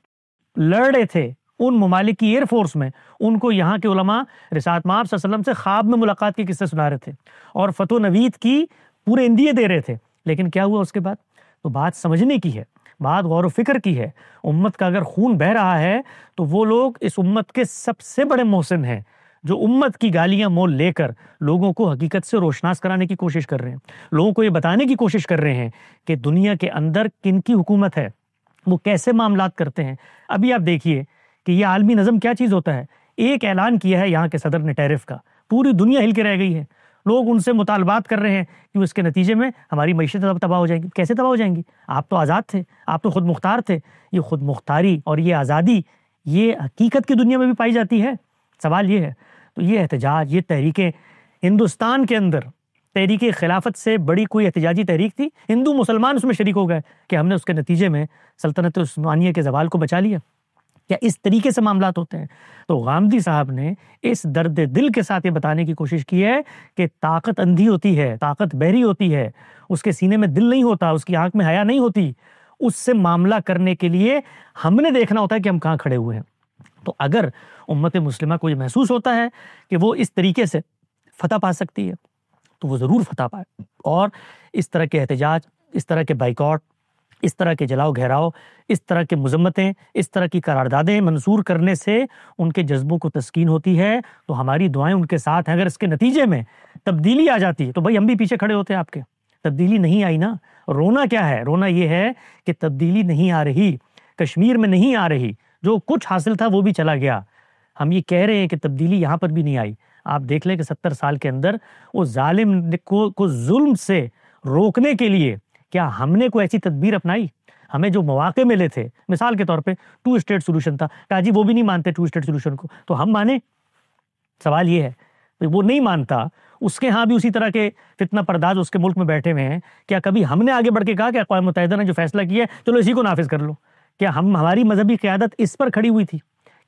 لڑ رہے تھے ان ممالک کی ایئر فورس میں، ان کو یہاں کے علماء رسالت مآب صلی اللہ علیہ وسلم سے خواب میں ملاقات کے قصے سنا رہے تھے اور فتح و نوید کی پورے اندیے دے رہے تھے. لیکن کیا ہوا اس کے بعد؟ تو بات سمجھنے کی ہے، بات غور و فکر کی ہے. امت کا اگر خون بہہ رہا ہے تو وہ لوگ اس امت کے سب سے بڑے محسن ہیں جو امت کی گالیاں مول لے کر لوگوں کو حقیقت سے روشناس کرانے کی کوشش کر رہے ہیں، لوگوں کو یہ بتانے کی کوشش کر رہے ہیں کہ دنیا کے اندر کن کی حکومت ہے، وہ کیسے معاملات کرتے ہیں. ابھی آپ دیکھیے کہ یہ عالمی نظم کیا چیز ہوتا ہے. ایک اعلان کیا ہے یہاں کے صدر نے ٹیرف کا، پوری دنیا ہل کے رہ گئی ہے. لوگ ان سے مطالبات کر رہے ہیں کہ اس کے نتیجے میں ہماری معیشت تباہ ہو جائیں گی. کیسے تباہ ہو جائیں گی؟ آپ تو آزاد تھے، آپ تو خود مختار تھے. یہ خود مختاری اور یہ آزادی یہ حقیقت کی دنیا میں بھی پائی جاتی ہے؟ سوال یہ ہے. تو یہ احتجاج، یہ تحریکیں، ہندوستان کے اندر تحریک خلافت سے بڑی کوئی احتجاجی تحریک تھی؟ ہندو مسلمان اس میں شریک ہو گئے کہ ہم نے اس کے نتیجے میں سلطنت عثمانیہ کے زوال کو بچا لیا. کیا اس طریقے سے معاملات ہوتے ہیں؟ تو غامدی صاحب نے اس درد دل کے ساتھ یہ بتانے کی کوشش کی ہے کہ طاقت اندھی ہوتی ہے، طاقت بہری ہوتی ہے، اس کے سینے میں دل نہیں ہوتا، اس کی آنکھ میں حیا نہیں ہوتی. اس سے معاملہ کرنے کے لیے ہم نے دیکھنا ہوتا ہے کہ ہم کہاں کھڑے ہوئے ہیں. تو اگر امت مسلمہ کو یہ محسوس ہوتا ہے کہ وہ اس طریقے سے فتح پا سکتی ہے تو وہ ضرور فتح پائے. اور اس طرح کے احتجاج، اس طرح کے بائیکاٹ، اس طرح کے جلاؤ گھیراؤ، اس طرح کے مذمتیں، اس طرح کی قراردادیں منظور کرنے سے ان کے جذبوں کو تسکین ہوتی ہے. تو ہماری دعائیں ان کے ساتھ ہیں. اگر اس کے نتیجے میں تبدیلی آ جاتی ہے تو بھائی ہم بھی پیچھے کھڑے ہوتے ہیں آپ کے. تبدیلی نہیں آئی نا. رونا کیا ہے؟ رونا یہ ہے کہ تبدیلی نہیں آ رہی، کشمیر میں نہیں آ رہی، جو کچھ حاصل تھا وہ بھی چلا گیا. ہم یہ کہہ رہے ہیں کہ تبدیلی یہاں پر بھی نہیں آئی. آپ دیکھ لیں کہ 70 سال کے اندر وہ ظالم کو ظلم سے روکنے کے لیے کیا ہم نے کوئی ایسی تدبیر اپنائی؟ ہمیں جو مواقع ملے تھے، مثال کے طور پہ 2 اسٹیٹ سولوشن تھا، کہا جی وہ بھی نہیں مانتے 2 اسٹیٹ سولوشن کو، تو ہم مانیں؟ سوال یہ ہے وہ نہیں مانتا، اس کے ہاں بھی اسی طرح کے فتنہ پرداز اس کے ملک میں بیٹھے ہوئے ہیں. کیا کبھی ہم نے آگے بڑھ کے کہا کہ اقوام متحدہ نے جو فیصلہ کیا ہے چلو اسی کو نافذ کر لو؟ کیا ہماری مذہبی قیادت اس پر کھڑی ہوئی تھی؟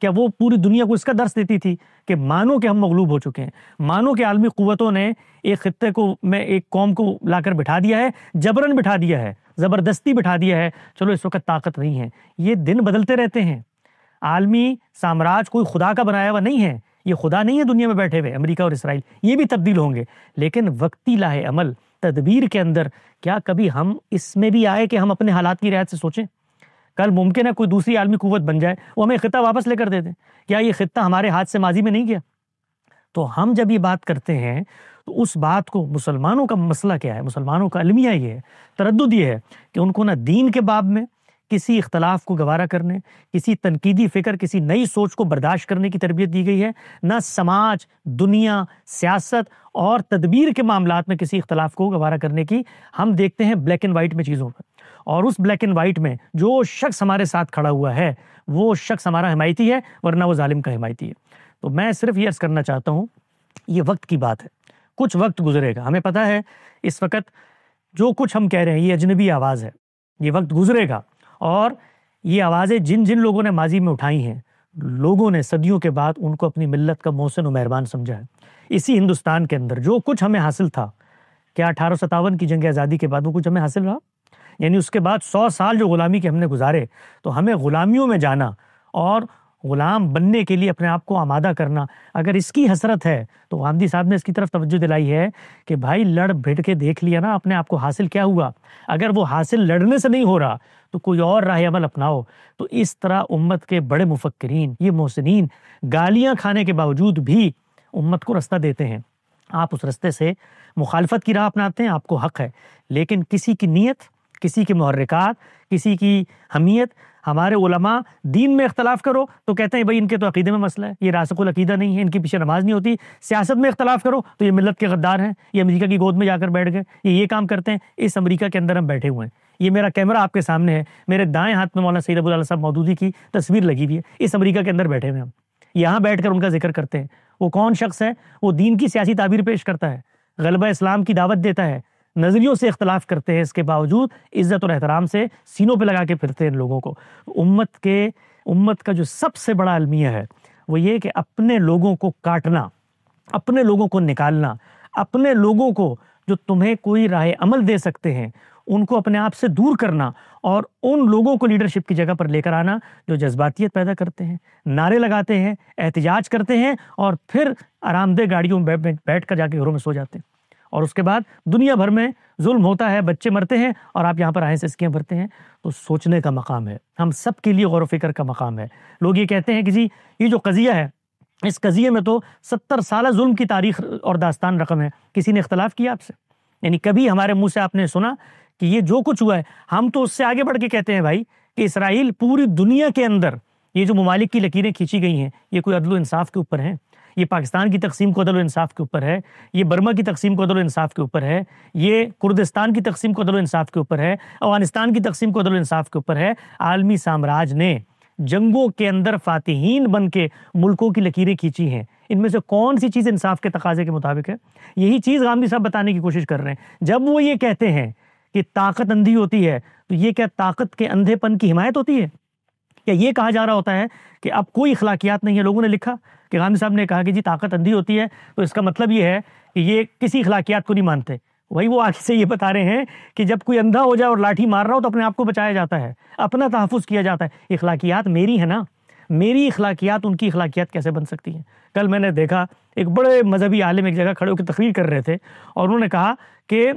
کیا وہ پوری دنیا کو اس کا درس دیتی تھی کہ مانو کہ ہم مغلوب ہو چکے ہیں، مانو کہ عالمی قوتوں نے ایک خطے کو میں ایک قوم کو لا کر بٹھا دیا ہے، جبرن بٹھا دیا ہے، زبردستی بٹھا دیا ہے، چلو اس وقت طاقت نہیں ہے. یہ دن بدلتے رہتے ہیں. عالمی سامراج کوئی خدا کا بنایا ہوا نہیں ہے، یہ خدا نہیں ہے دنیا میں بیٹھے ہوئے امریکہ اور اسرائیل، یہ بھی تبدیل ہوں گے. لیکن وقتی لاہ عمل تدبیر کے اندر کیا کبھی ہم اس میں بھی آئے کہ ہم اپنے حالات کی رعایت سے سوچیں؟ کل ممکن ہے کوئی دوسری عالمی قوت بن جائے، وہ ہمیں خطہ واپس لے کر دے دیں. کیا یہ خطہ ہمارے ہاتھ سے ماضی میں نہیں گیا؟ تو ہم جب یہ بات کرتے ہیں تو اس بات کو مسلمانوں کا مسئلہ کیا ہے، مسلمانوں کا المیہ یہ ہے، تردد یہ ہے کہ ان کو نہ دین کے باب میں کسی اختلاف کو گوارا کرنے، کسی تنقیدی فکر، کسی نئی سوچ کو برداشت کرنے کی تربیت دی گئی ہے، نہ سماج، دنیا، سیاست اور تدبیر کے معاملات میں کسی اختلاف کو گوارا کرنے کی. ہم دیکھتے ہیں بلیک اینڈ وائٹ میں چیزوں پر. اور اس بلیک اینڈ وائٹ میں جو شخص ہمارے ساتھ کھڑا ہوا ہے وہ شخص ہمارا حمایتی ہے ورنہ وہ ظالم کا حمایتی ہے۔ تو میں صرف یہ عرض کرنا چاہتا ہوں، یہ وقت کی بات ہے، کچھ وقت گزرے گا، ہمیں پتہ ہے اس وقت جو کچھ ہم کہہ رہے ہیں یہ اجنبی آواز ہے، یہ وقت گزرے گا اور یہ آوازیں جن جن لوگوں نے ماضی میں اٹھائی ہیں، لوگوں نے صدیوں کے بعد ان کو اپنی ملت کا محسن و مہربان سمجھا ہے۔ اسی ہندوستان کے اندر جو کچھ ہمیں حاصل تھا، کیا 1857 کی جنگ آزادی کے بعد وہ کچھ ہمیں حاصل رہا؟ یعنی اس کے بعد 100 سال جو غلامی کے ہم نے گزارے، تو ہمیں غلامیوں میں جانا اور غلام بننے کے لیے اپنے آپ کو آمادہ کرنا، اگر اس کی حسرت ہے تو غامدی صاحب نے اس کی طرف توجہ دلائی ہے کہ بھائی لڑ بھیڑ کے دیکھ لیا نا اپنے آپ کو حاصل کیا ہوا، اگر وہ حاصل لڑنے سے نہیں ہو رہا تو کوئی اور راہ عمل اپناؤ۔ تو اس طرح امت کے بڑے مفکرین، یہ محسنین، گالیاں کھانے کے باوجود بھی امت کو رستہ دیتے ہیں۔ آپ اس رستے سے مخالفت کی راہ اپناتے ہیں، آپ کو حق ہے، لیکن کسی کی نیت، کسی کے محرکات، کسی کی حمیت، ہمارے علماء دین میں اختلاف کرو تو کہتے ہیں بھائی ان کے تو عقیدے میں مسئلہ ہے، یہ راسخ العقیدہ نہیں ہے، ان کے پیچھے نماز نہیں ہوتی۔ سیاست میں اختلاف کرو تو یہ ملت کے غدار ہیں، یہ امریکہ کی گود میں جا کر بیٹھ گئے، یہ کام کرتے ہیں۔ اس امریکہ کے اندر ہم بیٹھے ہوئے ہیں، یہ میرا کیمرہ آپ کے سامنے ہے، میرے دائیں ہاتھ میں مولانا سید ابو العلا صاحب مودودی کی تصویر لگی ہوئی ہے، اس امریکہ کے اندر بیٹھے ہوئے ہم یہاں بیٹھ کر ان کا ذکر کرتے ہیں۔ وہ کون شخص ہے؟ وہ دین کی سیاسی تعبیر پیش کرتا ہے، غلبہ اسلام کی دعوت دیتا ہے، نظریوں سے اختلاف کرتے ہیں، اس کے باوجود عزت اور احترام سے سینوں پہ لگا کے پھرتے ہیں ان لوگوں کو۔ امت کا جو سب سے بڑا المیہ ہے وہ یہ کہ اپنے لوگوں کو کاٹنا، اپنے لوگوں کو نکالنا، اپنے لوگوں کو جو تمہیں کوئی راہ عمل دے سکتے ہیں ان کو اپنے آپ سے دور کرنا اور ان لوگوں کو لیڈرشپ کی جگہ پر لے کر آنا جو جذباتیت پیدا کرتے ہیں، نعرے لگاتے ہیں، احتجاج کرتے ہیں اور پھر آرام دہ گاڑیوں میں بیٹھ کر جا کے گھروں میں سو جاتے ہیں، اور اس کے بعد دنیا بھر میں ظلم ہوتا ہے، بچے مرتے ہیں اور آپ یہاں پر آئیں سسکیاں بھرتے ہیں۔ تو سوچنے کا مقام ہے، ہم سب کے لیے غور و فکر کا مقام ہے۔ لوگ یہ کہتے ہیں کہ جی یہ جو قضیہ ہے، اس قضیے میں تو 70 سالہ ظلم کی تاریخ اور داستان رقم ہے، کسی نے اختلاف کیا آپ سے؟ یعنی کبھی ہمارے منہ سے آپ نے سنا کہ یہ جو کچھ ہوا ہے؟ ہم تو اس سے آگے بڑھ کے کہتے ہیں بھائی کہ اسرائیل پوری دنیا کے اندر یہ جو ممالک کی لکیریں کھینچی گئی ہیں یہ کوئی عدل و انصاف کے اوپر ہیں؟ یہ پاکستان کی تقسیم کو عدل و انصاف کے اوپر ہے، یہ برما کی تقسیم کو عدل و انصاف کے اوپر ہے، یہ کردستان کی تقسیم کو عدل و انصاف کے اوپر ہے، افغانستان کی تقسیم کو عدل و انصاف کے اوپر ہے۔ عالمی سامراج نے جنگوں کے اندر فاتحین بن کے ملکوں کی لکیریں کھینچی ہیں، ان میں سے کون سی چیز انصاف کے تقاضے کے مطابق ہے؟ یہی چیز غامدی صاحب بتانے کی کوشش کر رہے ہیں۔ جب وہ یہ کہتے ہیں کہ طاقت اندھی ہوتی ہے تو یہ کیا طاقت کے اندھے پن کی حمایت ہوتی ہے؟ کیا یہ کہا جا رہا ہوتا ہے کہ اب کوئی اخلاقیات نہیں ہے؟ لوگوں نے لکھا کہ غامدی صاحب نے کہا کہ جی طاقت اندھی ہوتی ہے تو اس کا مطلب یہ ہے کہ یہ کسی اخلاقیات کو نہیں مانتے۔ وہی وہ آگے سے یہ بتا رہے ہیں کہ جب کوئی اندھا ہو جائے اور لاٹھی مار رہا ہو تو اپنے آپ کو بچایا جاتا ہے، اپنا تحفظ کیا جاتا ہے۔ اخلاقیات میری ہے نا، میری اخلاقیات ان کی اخلاقیات کیسے بن سکتی ہیں؟ کل میں نے دیکھا ایک بڑے مذہبی عالم ایک جگہ کھڑے ہو کے تقریر کر رہے تھے اور انہوں نے کہا کہ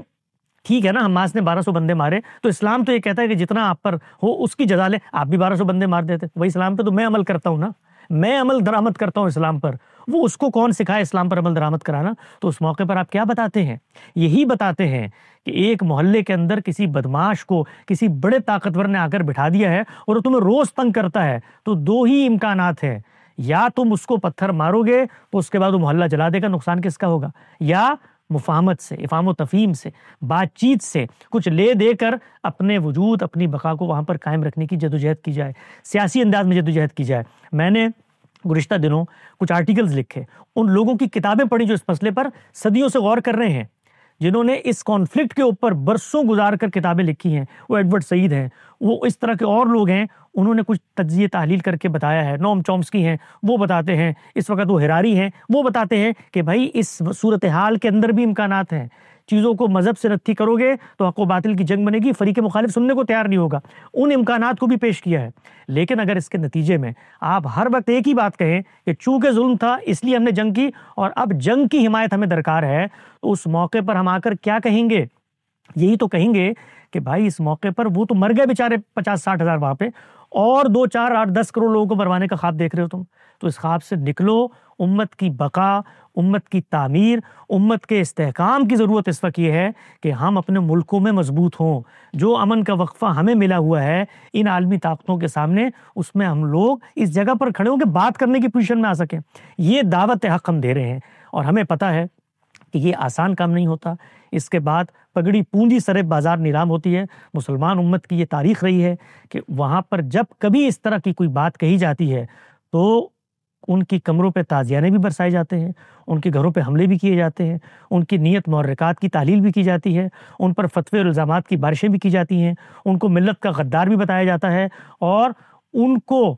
ٹھیک ہے نا حماس نے 1200 بندے مارے تو اسلام تو یہ کہتا ہے کہ جتنا آپ پر ہو اس کی جزا لے، آپ بھی 1200 بندے مار دیتے۔ وہی اسلام پہ تو میں عمل کرتا ہوں نا، میں عمل درآمد کرتا ہوں اسلام پر، وہ اس کو کون سکھائے اسلام پر عمل درآمد کرانا؟ تو اس موقع پر آپ کیا بتاتے ہیں؟ یہی بتاتے ہیں کہ ایک محلے کے اندر کسی بدماش کو کسی بڑے طاقتور نے آ کر بٹھا دیا ہے اور وہ تمہیں روز تنگ کرتا ہے، تو دو ہی امکانات ہیں، یا تم اس کو پتھر مارو گے تو اس کے بعد وہ محلہ جلا دے گا، نقصان کس کا ہوگا؟ یا مفاہمت سے، افہام و تفہیم سے، بات چیت سے کچھ لے دے کر اپنے وجود، اپنی بقا کو وہاں پر قائم رکھنے کی جدوجہد کی جائے، سیاسی انداز میں جدوجہد کی جائے۔ میں نے گزشتہ دنوں کچھ آرٹیکلز لکھے، ان لوگوں کی کتابیں پڑھی جو اس مسئلے پر صدیوں سے غور کر رہے ہیں، جنہوں نے اس کانفلکٹ کے اوپر برسوں گزار کر کتابیں لکھی ہیں۔ وہ ایڈورڈ سعید ہیں، وہ اس طرح کے اور لوگ ہیں، انہوں نے کچھ تجزیہ تحلیل کر کے بتایا ہے۔ نوم چومسکی ہیں، وہ بتاتے ہیں، اس وقت وہ ہراری ہیں، وہ بتاتے ہیں کہ بھائی اس صورتحال کے اندر بھی امکانات ہیں، چیزوں کو مذہب سے نتھی کرو گے تو حق و باطل کی جنگ بنے گی، فریق مخالف سننے کو تیار نہیں ہوگا، ان امکانات کو بھی پیش کیا ہے۔ لیکن اگر اس کے نتیجے میں آپ ہر وقت ایک ہی بات کہیں کہ چونکہ ظلم تھا اس لیے ہم نے جنگ کی اور اب جنگ کی حمایت ہمیں درکار ہے، تو اس موقع پر ہم آ کر کیا کہیں گے؟ یہی تو کہیں گے کہ بھائی اس موقع پر وہ تو مر گئے بیچارے 50-60 ہزار وہاں پہ، اور 2, 4, 8, 10 کروڑ لوگوں کو مروانے کا خواب دیکھ رہے ہو تم، تو اس خواب سے نکلو۔ امت کی بقا، امت کی تعمیر، امت کے استحکام کی ضرورت اس وقت یہ ہے کہ ہم اپنے ملکوں میں مضبوط ہوں۔ جو امن کا وقفہ ہمیں ملا ہوا ہے ان عالمی طاقتوں کے سامنے، اس میں ہم لوگ اس جگہ پر کھڑے ہوں کہ بات کرنے کی پوزیشن میں آ سکیں۔ یہ دعوت حق ہم دے رہے ہیں، اور ہمیں پتہ ہے کہ یہ آسان کام نہیں ہوتا. اس کے بعد پگڑی پونجی سر بازار نیلام ہوتی ہے. مسلمان امت کی یہ تاریخ رہی ہے کہ وہاں پر جب کبھی اس طرح کی کوئی بات کہی جاتی ہے تو ان کی کمروں پہ تازیانے بھی برسائے جاتے ہیں، ان کے گھروں پہ حملے بھی کیے جاتے ہیں، ان کی نیت محرکات کی تحلیل بھی کی جاتی ہے، ان پر فتوے اور الزامات کی بارشیں بھی کی جاتی ہیں، ان کو ملت کا غدار بھی بتایا جاتا ہے، اور ان کو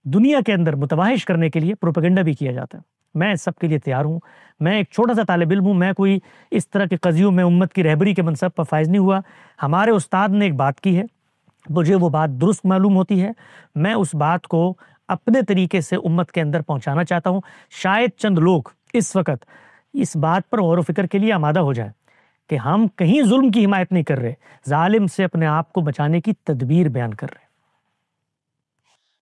دنیا کے اندر متوحش کرنے کے لیے پروپیگنڈا بھی کیا جاتا ہے. میں اس سب کے لیے تیار ہوں. میں ایک چھوٹا سا طالب علم ہوں، میں کوئی اس طرح کے قضیوں میں امت کی رہبری کے منصب پر فائز نہیں ہوا. ہمارے استاد نے ایک بات کی ہے، مجھے وہ بات درست معلوم ہوتی ہے، میں اس بات کو اپنے طریقے سے امت کے اندر پہنچانا چاہتا ہوں. شاید چند لوگ اس وقت اس بات پر غور و فکر کے لیے آمادہ ہو جائیں کہ ہم کہیں ظلم کی حمایت نہیں کر رہے، ظالم سے اپنے آپ کو بچانے کی تدبیر بیان کر رہے ہیں.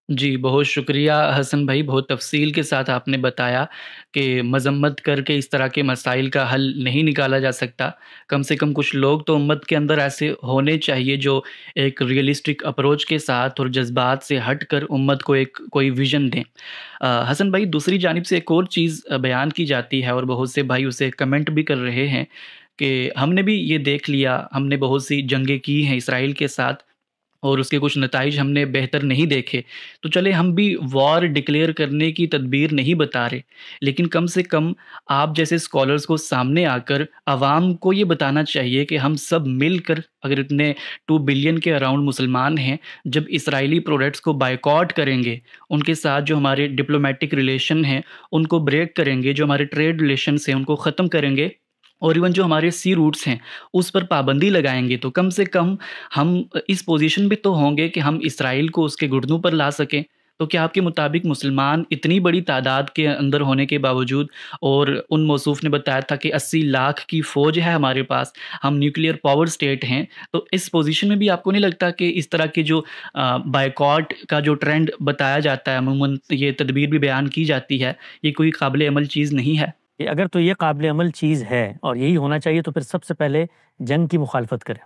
جی، بہت شکریہ حسن بھائی، بہت تفصیل کے ساتھ آپ نے بتایا کہ مذمت کر کے اس طرح کے مسائل کا حل نہیں نکالا جا سکتا. کم سے کم کچھ لوگ تو امت کے اندر ایسے ہونے چاہیے جو ایک ریئلسٹک اپروچ کے ساتھ اور جذبات سے ہٹ کر امت کو ایک کوئی ویژن دیں. حسن بھائی، دوسری جانب سے ایک اور چیز بیان کی جاتی ہے اور بہت سے بھائی اسے کمنٹ بھی کر رہے ہیں کہ ہم نے بھی یہ دیکھ لیا، ہم نے بہت سی جنگیں کی ہیں اسرائیل کے ساتھ اور اس کے کچھ نتائج ہم نے بہتر نہیں دیکھے، تو چلے ہم بھی وار ڈکلیئر کرنے کی تدبیر نہیں بتا رہے، لیکن کم سے کم آپ جیسے اسکالرس کو سامنے آ کر عوام کو یہ بتانا چاہیے کہ ہم سب مل کر، اگر اتنے 2 بلین کے اراؤنڈ مسلمان ہیں، جب اسرائیلی پروڈکٹس کو بائیکاٹ کریں گے، ان کے ساتھ جو ہمارے ڈپلومیٹک ریلیشن ہیں ان کو بریک کریں گے، جو ہمارے ٹریڈ ریلیشنس ہیں ان کو ختم کریں گے، اور ایون جو ہمارے سی روٹس ہیں اس پر پابندی لگائیں گے، تو کم سے کم ہم اس پوزیشن پہ تو ہوں گے کہ ہم اسرائیل کو اس کے گھٹنوں پر لا سکیں. تو کیا آپ کے مطابق مسلمان اتنی بڑی تعداد کے اندر ہونے کے باوجود، اور ان موصوف نے بتایا تھا کہ 80 لاکھ کی فوج ہے ہمارے پاس، ہم نیوکلیئر پاور سٹیٹ ہیں، تو اس پوزیشن میں بھی آپ کو نہیں لگتا کہ اس طرح کے جو بائیکاٹ کا جو ٹرینڈ بتایا جاتا ہے، عموماً یہ تدبیر بھی بیان کی جاتی ہے، یہ کوئی قابل عمل چیز نہیں ہے؟ اگر تو یہ قابل عمل چیز ہے اور یہی ہونا چاہیے تو پھر سب سے پہلے جنگ کی مخالفت کریں،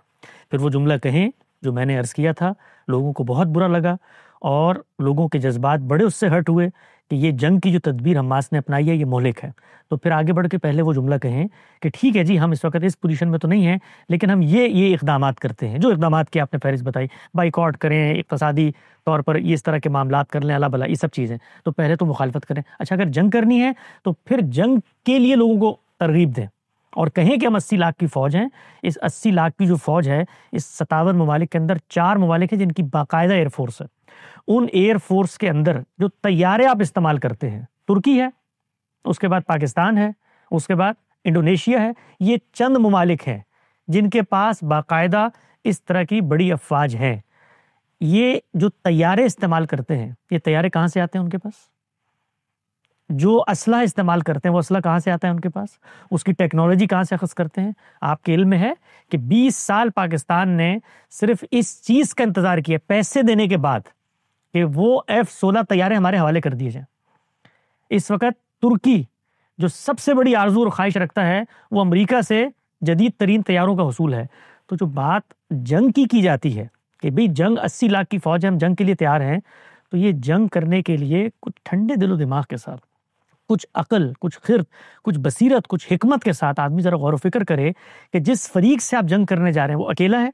پھر وہ جملہ کہیں جو میں نے عرض کیا تھا. لوگوں کو بہت برا لگا اور لوگوں کے جذبات بڑے اس سے ہرٹ ہوئے کہ یہ جنگ کی جو تدبیر حماس نے اپنائی ہے یہ مہلک ہے. تو پھر آگے بڑھ کے پہلے وہ جملہ کہیں کہ ٹھیک ہے جی، ہم اس وقت اس پوزیشن میں تو نہیں ہیں، لیکن ہم یہ اقدامات کرتے ہیں، جو اقدامات کی آپ نے فہرست بتائی، بائیکاٹ کریں، اقتصادی طور پر اس طرح کے معاملات کر لیں، اللہ بلا، یہ سب چیزیں. تو پہلے تو مخالفت کریں. اچھا، اگر جنگ کرنی ہے تو پھر جنگ کے لیے لوگوں کو ترغیب دیں اور کہیں کہ ہم 80 لاکھ کی فوج ہیں. اس 80 لاکھ کی جو فوج ہے، اس 57 ممالک کے اندر 4 ممالک ہیں جن کی باقاعدہ ایئر فورس ہے. ان ایئر فورس کے اندر جو طیارے آپ استعمال کرتے ہیں، ترکی ہے، اس کے بعد پاکستان ہے، اس کے بعد انڈونیشیا ہے. یہ چند ممالک ہیں جن کے پاس باقاعدہ اس طرح کی بڑی افواج ہیں. یہ جو طیارے استعمال کرتے ہیں، یہ طیارے کہاں سے آتے ہیں ان کے پاس؟ جو اسلحہ استعمال کرتے ہیں وہ اسلحہ کہاں سے آتا ہے ان کے پاس؟ اس کی ٹیکنالوجی کہاں سے اخذ کرتے ہیں؟ آپ کے علم میں ہے کہ 20 سال پاکستان نے صرف اس چیز کا انتظار کیا، پیسے دینے کے بعد، کہ وہ F-16 طیارے ہمارے حوالے کر دیے جائیں. اس وقت ترکی جو سب سے بڑی آرزو اور خواہش رکھتا ہے وہ امریکہ سے جدید ترین طیاروں کا حصول ہے. تو جو بات جنگ کی جاتی ہے کہ بھئی جنگ 80 لاکھ کی فوج ہے، ہم جنگ کے لیے تیار ہیں، تو یہ جنگ کرنے کے لیے کچھ ٹھنڈے دل و دماغ کے ساتھ، کچھ عقل، کچھ خرد، کچھ بصیرت، کچھ حکمت کے ساتھ آدمی ذرا غور و فکر کرے کہ جس فریق سے آپ جنگ کرنے جا رہے ہیں وہ اکیلا ہے،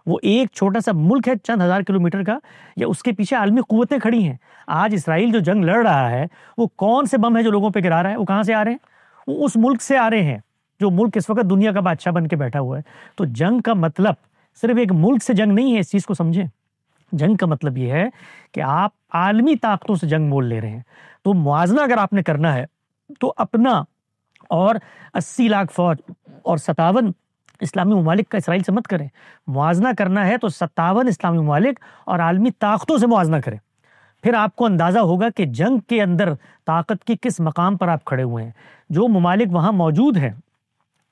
وہ ایک چھوٹا سا ملک ہے چند ہزار کلومیٹر کا، یا اس کے پیچھے عالمی قوتیں کھڑی ہیں. آج اسرائیل جو جنگ لڑ رہا ہے وہ کون سے بم ہے جو لوگوں پہ گرا رہا ہے؟ وہ کہاں سے آ رہے ہیں؟ وہ اس ملک سے آ رہے ہیں جو ملک اس وقت دنیا کا بادشاہ بن کے بیٹھا ہوا ہے. تو جنگ کا مطلب صرف ایک ملک سے جنگ نہیں ہے، اس چیز کو سمجھیں. جنگ کا مطلب یہ ہے کہ آپ عالمی طاقتوں سے جنگ مول لے رہے ہیں. تو موازنہ اگر آپ نے کرنا ہے تو اپنا اور 80 لاکھ فوج اور 57 اسلامی ممالک کا اسرائیل سے مت کریں. موازنہ کرنا ہے تو 57 اسلامی ممالک اور عالمی طاقتوں سے موازنہ کریں. پھر آپ کو اندازہ ہوگا کہ جنگ کے اندر طاقت کی کس مقام پر آپ کھڑے ہوئے ہیں. جو ممالک وہاں موجود ہیں،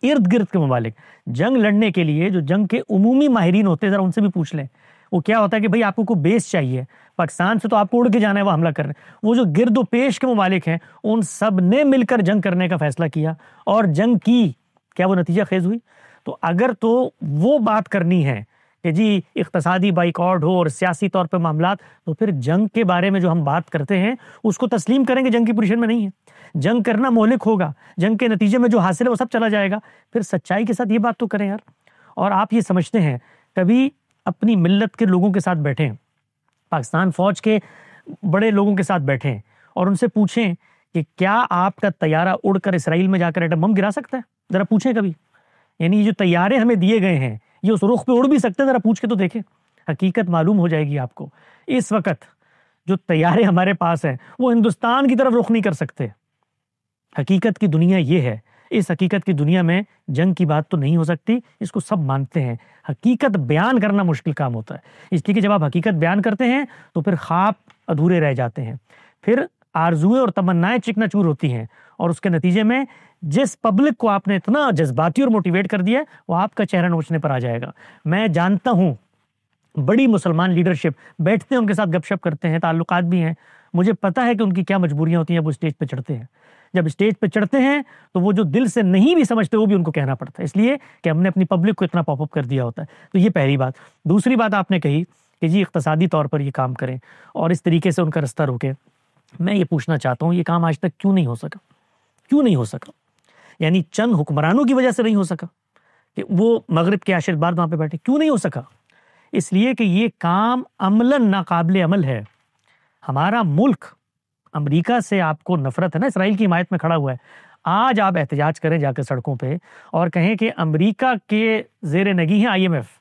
ارد گرد کے ممالک، جنگ لڑنے کے لیے جو جنگ کے عمومی ماہرین ہوتے ہیں، ذرا ان سے بھی پوچھ لیں. وہ کیا ہوتا ہے کہ بھئی آپ کو کوئی بیس چاہیے، پاکستان سے تو آپ کو اڑ کے جانا ہے وہ حملہ کرنے. وہ جو گرد و پیش کے ممالک ہیں ان سب نے مل کر جنگ کرنے کا فیصلہ کیا اور جنگ کی. کیا وہ نتیجہ خیز ہوئی؟ تو اگر تو وہ بات کرنی ہے کہ جی اقتصادی بائیکاٹ ہو اور سیاسی طور پہ معاملات، تو پھر جنگ کے بارے میں جو ہم بات کرتے ہیں اس کو تسلیم کریں گے جنگ کی پوزیشن میں نہیں ہے، جنگ کرنا مہلک ہوگا، جنگ کے نتیجے میں جو حاصل ہے وہ سب چلا جائے گا، پھر سچائی کے ساتھ یہ بات تو کریں یار۔ اور آپ یہ سمجھتے ہیں کبھی اپنی ملت کے لوگوں کے ساتھ بیٹھیں، پاکستان فوج کے بڑے لوگوں کے ساتھ بیٹھیں اور ان سے پوچھیں کہ کیا آپ کا طیارہ اڑ کر اسرائیل میں جا کر ایٹم بم گرا سکتا ہے؟ ذرا پوچھیں کبھی، یعنی یہ جو طیارے ہمیں دیے گئے ہیں یہ اس رخ پہ اڑ بھی سکتے ہیں؟ ذرا پوچھ کے تو دیکھیں، حقیقت معلوم ہو جائے گی آپ کو۔ اس وقت جو طیارے ہمارے پاس ہیں وہ ہندوستان کی طرف رخ نہیں کر سکتے۔ حقیقت کی دنیا یہ ہے، اس حقیقت کی دنیا میں جنگ کی بات تو نہیں ہو سکتی، اس کو سب مانتے ہیں۔ حقیقت بیان کرنا مشکل کام ہوتا ہے، اس لیے کہ جب آپ حقیقت بیان کرتے ہیں تو پھر خواب ادھورے رہ جاتے ہیں، پھر آرزویں اور تمنائیں چکنا چور ہوتی ہیں، اور اس کے نتیجے میں جس پبلک کو آپ نے اتنا جذباتی اور موٹیویٹ کر دیا وہ آپ کا چہرہ نوچنے پر آ جائے گا۔ میں جانتا ہوں بڑی مسلمان لیڈرشپ بیٹھتے ہیں، ان کے ساتھ گپ شپ کرتے ہیں، تعلقات بھی ہیں، مجھے پتا ہے کہ ان کی کیا مجبوریاں ہوتی ہیں وہ اسٹیج پہ چڑھتے ہیں۔ جب اسٹیج پہ چڑھتے ہیں تو وہ جو دل سے نہیں بھی سمجھتے وہ بھی ان کو کہنا پڑتا ہے، اس لیے کہ ہم نے اپنی پبلک کو اتنا پاپ اپ کر دیا ہوتا ہے۔ تو یہ پہلی بات۔ دوسری بات آپ نے کہی کہ جی اقتصادی طور پر یہ کام کریں اور اس طریقے سے ان کا رستہ روکیں۔ میں یہ پوچھنا چاہتا ہوں یہ کام آج تک کیوں نہیں ہو سکا؟ کیوں نہیں ہو سکا؟ یعنی چند حکمرانوں کی وجہ سے نہیں ہو سکا کہ وہ مغرب کے عاشق بعد وہاں پہ بیٹھے؟ کیوں نہیں ہو سکا؟ اس لیے کہ یہ کام عملاً ناقابل عمل ہے۔ ہمارا ملک، امریکہ سے آپ کو نفرت ہے نا، اسرائیل کی حمایت میں کھڑا ہوا ہے۔ آج آپ احتجاج کریں جا کے سڑکوں پہ اور کہیں کہ امریکہ کے زیر نگی ہے IMF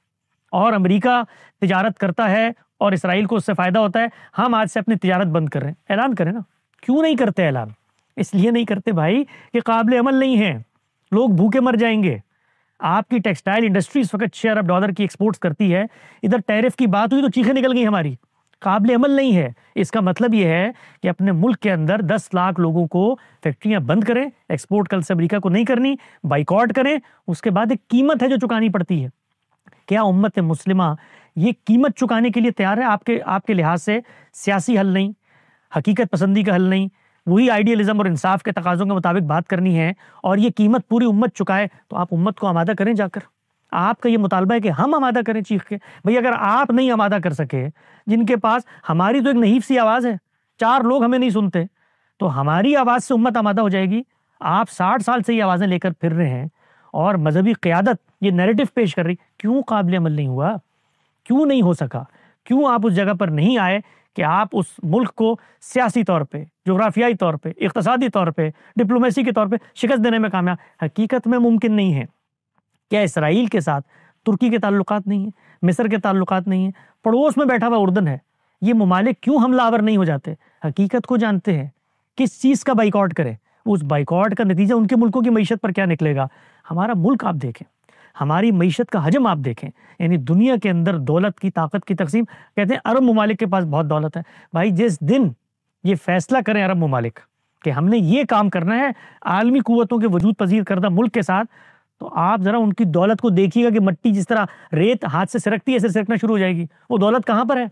اور امریکہ تجارت کرتا ہے اور اسرائیل کو اس سے فائدہ ہوتا ہے، ہم آج سے اپنی تجارت بند کر رہے ہیں، اعلان کریں نا۔ کیوں نہیں کرتے اعلان؟ اس لیے نہیں کرتے بھائی کہ قابل عمل نہیں ہے، لوگ بھوکے مر جائیں گے۔ آپ کی ٹیکسٹائل انڈسٹری اس وقت $6 ارب کی ایکسپورٹس کرتی ہے، ادھر ٹیرف کی بات ہوئی تو چیخیں نکل گئی ہماری۔ قابل عمل نہیں ہے۔ اس کا مطلب یہ ہے کہ اپنے ملک کے اندر 10 لاکھ لوگوں کو فیکٹریاں بند کریں، ایکسپورٹ کل سے امریکہ کو نہیں کرنی، بائیکاٹ کریں، اس کے بعد ایک قیمت ہے جو چکانی پڑتی ہے۔ کیا امت مسلمہ یہ قیمت چکانے کے لیے تیار ہے؟ آپ کے لحاظ سے سیاسی حل نہیں، حقیقت پسندی کا حل نہیں، وہی آئیڈیالزم اور انصاف کے تقاضوں کے مطابق بات کرنی ہے اور یہ قیمت پوری امت چکائے، تو آپ امت کو آمادہ کریں جا کر۔ آپ کا یہ مطالبہ ہے کہ ہم آمادہ کریں چیخ کے؟ بھئی اگر آپ نہیں آمادہ کر سکے، جن کے پاس ہماری تو ایک نحیف سی آواز ہے، 4 لوگ ہمیں نہیں سنتے، تو ہماری آواز سے امت آمادہ ہو جائے گی۔ آپ 60 سال سے یہ آوازیں لے کر پھر رہے ہیں اور مذہبی قیادت یہ نیریٹو پیش کر رہی، کیوں قابل عمل نہیں ہوا؟ کیوں نہیں ہو سکا؟ کیوں آپ اس جگہ پر نہیں آئے کہ آپ اس ملک کو سیاسی طور پہ، جغرافیائی طور پہ، اقتصادی طور پہ، ڈپلومیسی کے طور پہ شکست دینے میں کامیاب؟ حقیقت میں ممکن نہیں ہے۔ کیا اسرائیل کے ساتھ ترکی کے تعلقات نہیں ہیں، مصر کے تعلقات نہیں ہیں، پڑوس میں بیٹھا ہوا اردن ہے، یہ ممالک کیوں حملہ آور نہیں ہو جاتے؟ حقیقت کو جانتے ہیں۔ کس چیز کا بائیکاٹ کریں، اس بائیکاٹ کا نتیجہ ان کے ملکوں کی معیشت پر کیا نکلے گا؟ ہمارا ملک آپ دیکھیں، ہماری معیشت کا حجم آپ دیکھیں، یعنی دنیا کے اندر دولت کی، طاقت کی تقسیم، کہتے ہیں عرب ممالک کے پاس بہت دولت ہے۔ بھائی جس دن یہ فیصلہ کریں عرب ممالک کہ ہم نے یہ کام کرنا ہے عالمی قوتوں کے وجود پذیر کردہ ملک کے ساتھ، تو آپ ذرا ان کی دولت کو دیکھیے گا کہ مٹی جس طرح ریت ہاتھ سے سرکتی ہے ایسے سرکنا شروع ہو جائے گی۔ وہ دولت کہاں پر ہے؟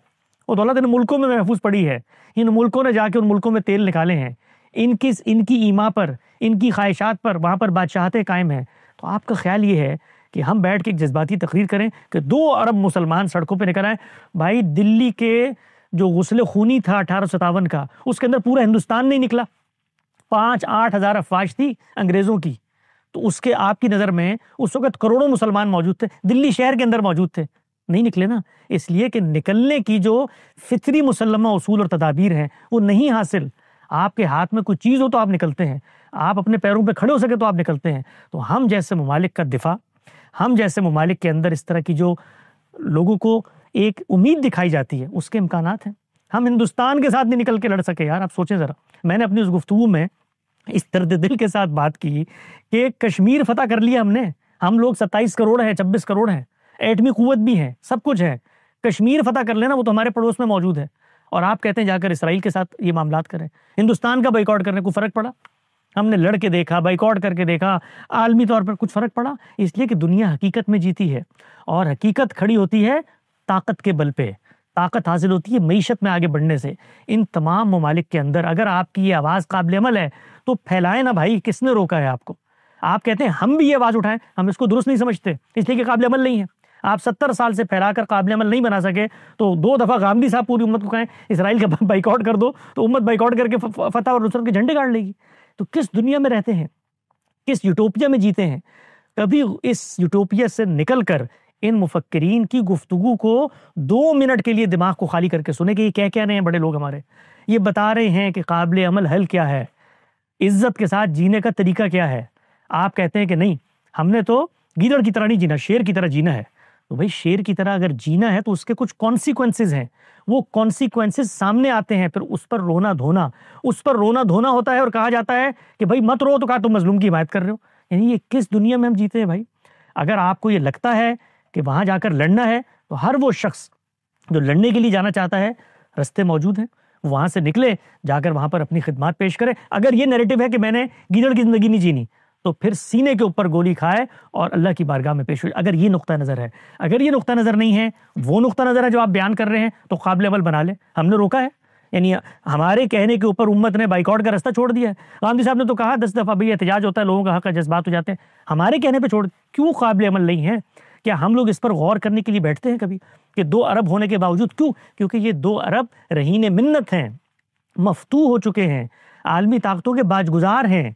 وہ دولت ان ملکوں میں محفوظ پڑی ہے، ان ملکوں نے جا کے ان ملکوں میں تیل نکالے ہیں، ان کی ایما پر، ان کی خواہشات پر وہاں پر بادشاہتیں قائم ہیں۔ تو آپ کا خیال یہ ہے کہ ہم بیٹھ کے ایک جذباتی تقریر کریں کہ 2 ارب مسلمان سڑکوں پہ نکل آئے؟ بھائی دلی کے جو غسل خونی تھا 1857 کا، اس کے اندر پورا ہندوستان نہیں نکلا، 5-8 ہزار افواج تھی انگریزوں کی، تو اس کے آپ کی نظر میں اس وقت کروڑوں مسلمان موجود تھے، دلی شہر کے اندر موجود تھے، نہیں نکلے نا۔ اس لیے کہ نکلنے کی جو فطری مسلمہ اصول اور تدابیر ہیں وہ نہیں حاصل۔ آپ کے ہاتھ میں کوئی چیز ہو تو آپ نکلتے ہیں، آپ اپنے پیروں پہ کھڑے ہو سکے تو آپ نکلتے ہیں۔ تو ہم جیسے ممالک کا دفاع، ہم جیسے ممالک کے اندر اس طرح کی جو لوگوں کو ایک امید دکھائی جاتی ہے، اس کے امکانات ہیں۔ ہم ہندوستان کے ساتھ نہیں نکل کے لڑ سکے یار، آپ سوچیں ذرا۔ میں نے اپنی اس گفتگو میں اس درد دل کے ساتھ بات کی کہ کشمیر فتح کر لیا ہم لوگ 27 کروڑ ہیں، 26 کروڑ ہیں، ایٹمی قوت بھی ہے، سب کچھ ہے، کشمیر فتح کر لینا، وہ تو ہمارے پڑوس میں موجود ہے، اور آپ کہتے ہیں جا کر اسرائیل کے ساتھ یہ معاملات کریں۔ ہندوستان کا بائیکاٹ کرنے کو فرق پڑا؟ ہم نے لڑ کے دیکھا، بائیکاٹ کر کے دیکھا، عالمی طور پر کچھ فرق پڑا؟ اس لیے کہ دنیا حقیقت میں جیتی ہے، اور حقیقت کھڑی ہوتی ہے طاقت کے بل پہ، طاقت حاصل ہوتی ہے معیشت میں آگے بڑھنے سے۔ ان تمام ممالک کے اندر اگر آپ کی یہ آواز قابل عمل ہے تو پھیلائیں نا بھائی، کس نے روکا ہے آپ کو؟ آپ کہتے ہیں ہم بھی یہ آواز اٹھائیں، ہم اس کو درست نہیں سمجھتے اس لیے کہ قابل عمل نہیں ہے۔ آپ 70 سال سے پھیلا کر قابل عمل نہیں بنا سکے تو 2 دفعہ غامدی صاحب پوری امت کو کہیں اسرائیل کا بائیکاٹ کر دو تو امت بائیکاٹ کر کے فتح اور نصرت کے جھنڈے گاڑ لے گی. تو کس دنیا میں رہتے ہیں, کس یوٹوپیا میں جیتے ہیں؟ کبھی اس یوٹوپیا سے نکل کر ان مفکرین کی گفتگو کو 2 منٹ کے لیے دماغ کو خالی کر کے سنیں کہ یہ کیا رہے ہیں بڑے لوگ ہمارے. یہ بتا رہے ہیں کہ قابل عمل حل کیا ہے, عزت کے ساتھ جینے کا طریقہ کیا ہے. آپ کہتے ہیں کہ نہیں ہم نے تو گیدڑ کی طرح نہیں جینا, شیر کی طرح جینا ہے. تو بھائی شیر کی طرح اگر جینا ہے تو اس کے کچھ کانسیکوینسز ہیں, وہ کانسیکوینسز سامنے آتے ہیں, پھر اس پر رونا دھونا ہوتا ہے اور کہا جاتا ہے کہ بھائی مت رو, تو کہا تم مظلوم کی حمایت کر رہے ہو. یعنی یہ کس دنیا میں ہم جیتے ہیں بھائی؟ اگر آپ کو یہ لگتا ہے کہ وہاں جا کر لڑنا ہے تو ہر وہ شخص جو لڑنے کے لیے جانا چاہتا ہے رستے موجود ہیں, وہاں سے نکلے, جا کر وہاں پر اپنی خدمات پیش کرے. اگر یہ نیریٹو ہے کہ میں نے گیدڑ کی زندگی نہیں جینی تو پھر سینے کے اوپر گولی کھائے اور اللہ کی بارگاہ میں پیش ہوئے. اگر یہ نقطہ نظر ہے, اگر یہ نقطہ نظر نہیں ہے, وہ نقطہ نظر ہے جو آپ بیان کر رہے ہیں, تو قابل عمل بنا لیں. ہم نے روکا ہے, یعنی ہمارے کہنے کے اوپر امت نے بائیکاٹ کا رستہ چھوڑ دیا ہے. غامدی صاحب نے تو کہا 10 دفعہ بھئی احتجاج ہوتا ہے, لوگوں کا حق کا جذبات ہو جاتے ہیں, ہمارے کہنے پہ چھوڑ. کیوں قابل عمل نہیں ہے؟ کیا ہم لوگ اس پر غور کرنے کے لیے بیٹھتے ہیں کبھی کہ 2 ارب ہونے کے باوجود کیوں؟ کیونکہ یہ 2 ارب رہین منت ہیں, مفتوح ہو چکے ہیں, عالمی طاقتوں کے باج گزار ہیں.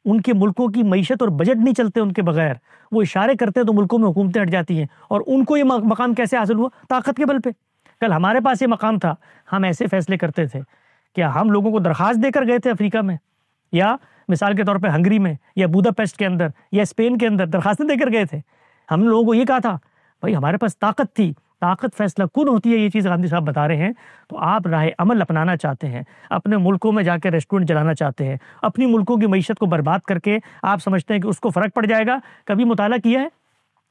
ان کے ملکوں کی معیشت اور بجٹ نہیں چلتے ان کے بغیر. وہ اشارے کرتے ہیں تو ملکوں میں حکومتیں ہٹ جاتی ہیں. اور ان کو یہ مقام کیسے حاصل ہوا؟ طاقت کے بل پہ. کل ہمارے پاس یہ مقام تھا, ہم ایسے فیصلے کرتے تھے. کیا ہم لوگوں کو درخواست دے کر گئے تھے افریقہ میں, یا مثال کے طور پہ ہنگری میں, یا بوداپیسٹ کے اندر, یا اسپین کے اندر درخواستیں دے کر گئے تھے؟ ہم لوگوں کو یہ کہا تھا بھائی ہمارے پاس طاقت تھی. طاقت فیصلہ کن ہوتی ہے, یہ چیز غامدی صاحب بتا رہے ہیں. تو آپ راہ عمل اپنانا چاہتے ہیں, اپنے ملکوں میں جا کے ریسٹورنٹ چلانا چاہتے ہیں, اپنی ملکوں کی معیشت کو برباد کر کے آپ سمجھتے ہیں کہ اس کو فرق پڑ جائے گا. کبھی مطالعہ کیا ہے,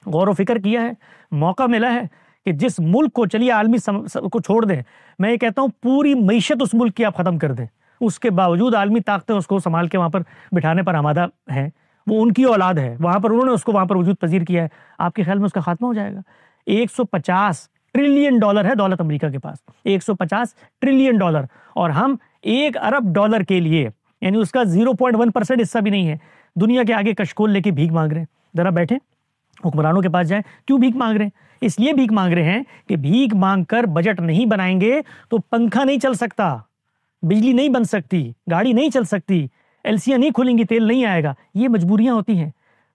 غور و فکر کیا ہے, موقع ملا ہے کہ جس ملک کو چلیے عالمی کو چھوڑ دیں, میں یہ کہتا ہوں پوری معیشت اس ملک کی آپ ختم کر دیں, اس کے باوجود عالمی طاقتیں اس کو سنبھال کے وہاں پر بٹھانے پر آمادہ ہیں. وہ ان کی اولاد ہے, وہاں پر انہوں نے اس کو وہاں پر وجود پذیر کیا ہے. آپ کے خیال میں اس کا خاتمہ ہو جائے گا؟ 150 ٹریلین ڈالر ہے دولت امریکہ کے پاس, 150 ٹریلین ڈالر, اور ہم 1 ارب ڈالر کے لیے, یعنی اس کا 0.1% حصہ بھی نہیں ہے, دنیا کے آگے کشکول لے کے بھیک مانگ رہے ہیں. ذرا بیٹھیں, حکمرانوں کے پاس جائیں. کیوں بھیک مانگ رہے ہیں؟ اس لیے بھیک مانگ رہے ہیں کہ بھیک مانگ کر بجٹ نہیں بنائیں گے تو پنکھا نہیں چل سکتا, بجلی نہیں بن سکتی, گاڑی نہیں چل سکتی, ایلسیاں نہیں کھلیں گی, تیل نہیں آئے گا. یہ مجبوریاں ہوتی ہیں.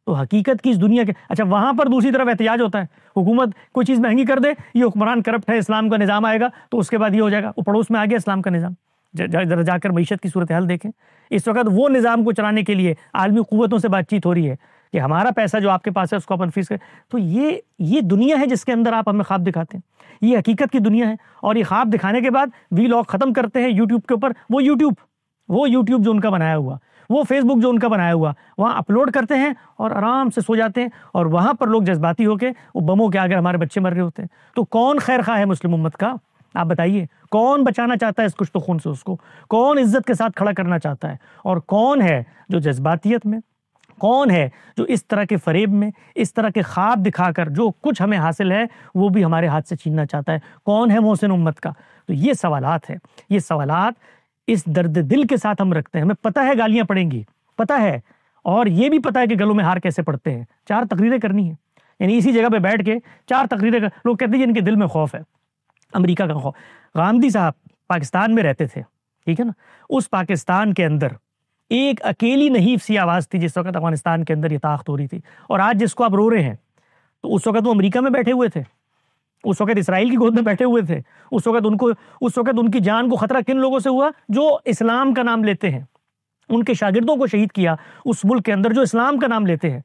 تو حقیقت کی اس دنیا کے, اچھا وہاں پر دوسری طرف احتجاج ہوتا ہے, حکومت کوئی چیز مہنگی کر دے, یہ حکمران کرپٹ ہے, اسلام کا نظام آئے گا, تو اس کے بعد یہ ہو جائے گا, وہ پڑوس میں آ گیا اسلام کا نظام. ذرا جا کر معیشت کی صورتحال دیکھیں. اس وقت وہ نظام کو چلانے کے لیے عالمی قوتوں سے بات چیت ہو رہی ہے کہ ہمارا پیسہ جو آپ کے پاس ہے اس کو اپن فیس کریں. تو یہ دنیا ہے جس کے اندر آپ ہمیں خواب دکھاتے ہیں. یہ حقیقت کی دنیا ہے. اور یہ خواب دکھانے کے بعد وی لاگ ختم کرتے ہیں یوٹیوب کے اوپر. وہ یوٹیوب جو ان کا بنایا ہوا, وہ فیس بک جو ان کا بنایا ہوا, وہاں اپلوڈ کرتے ہیں اور آرام سے سو جاتے ہیں. اور وہاں پر لوگ جذباتی ہو کے وہ بموں کے آگے ہمارے بچے مر رہے ہوتے ہیں. تو کون خیر خواہ ہے مسلم امت کا؟ آپ بتائیے, کون بچانا چاہتا ہے اس کچھ تو خون سے؟ اس کو کون عزت کے ساتھ کھڑا کرنا چاہتا ہے؟ اور کون ہے جو جذباتیت میں, کون ہے جو اس طرح کے فریب میں, اس طرح کے خواب دکھا کر جو کچھ ہمیں حاصل ہے وہ بھی ہمارے ہاتھ سے چھیننا چاہتا ہے؟ کون ہے محسن امت کا؟ تو یہ سوالات ہیں. یہ سوالات اس درد دل کے ساتھ ہم رکھتے ہیں. ہمیں پتہ ہے گالیاں پڑیں گی, پتہ ہے, اور یہ بھی پتہ ہے کہ گلوں میں ہار کیسے پڑتے ہیں. 4 تقریریں کرنی ہیں, یعنی اسی جگہ پہ بیٹھ کے 4 تقریریں لوگ کہتے ہیں ان کے دل میں خوف ہے, امریکہ کا خوف. غامدی صاحب پاکستان میں رہتے تھے, ٹھیک ہے نا. اس پاکستان کے اندر ایک اکیلی نحیف سی آواز تھی جس وقت افغانستان کے اندر یہ طاقت ہو رہی تھی. اور آج جس کو آپ رو رہے ہیں, تو اس وقت وہ امریکہ میں بیٹھے ہوئے تھے, اس وقت اسرائیل کی گود میں بیٹھے ہوئے تھے. اس وقت ان کی جان کو خطرہ کن لوگوں سے ہوا؟ جو اسلام کا نام لیتے ہیں. ان کے شاگردوں کو شہید کیا اس ملک کے اندر جو اسلام کا نام لیتے ہیں.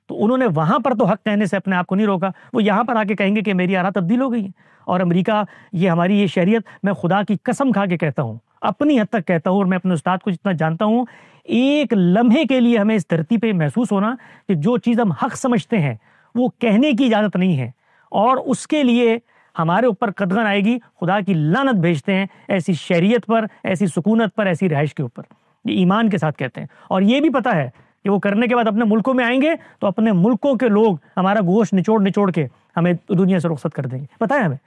تو انہوں نے وہاں پر تو حق کہنے سے اپنے آپ کو نہیں روکا, وہ یہاں پر آ کے کہیں گے کہ میری آراء تبدیل ہو گئی ہیں, اور امریکہ یہ ہماری یہ شریعت, میں خدا کی قسم کھا کے کہتا ہوں, اپنی حد تک کہتا ہوں, اور میں اپنے استاد کو جتنا جانتا ہوں, ایک لمحے کے لیے ہمیں اس دھرتی پہ محسوس ہونا کہ جو چیز ہم حق سمجھتے ہیں وہ کہنے کی اجازت نہیں ہے, اور اس کے لیے ہمارے اوپر قدغن آئے گی. خدا کی لعنت بھیجتے ہیں ایسی شریعت پر, ایسی سکونت پر, ایسی رہائش کے اوپر. یہ ایمان کے ساتھ کہتے ہیں. اور یہ بھی پتہ ہے کہ وہ کرنے کے بعد اپنے ملکوں میں آئیں گے تو اپنے ملکوں کے لوگ ہمارا گوشت نچوڑ کے ہمیں دنیا سے رخصت کر دیں گے. پتہ ہے ہمیں.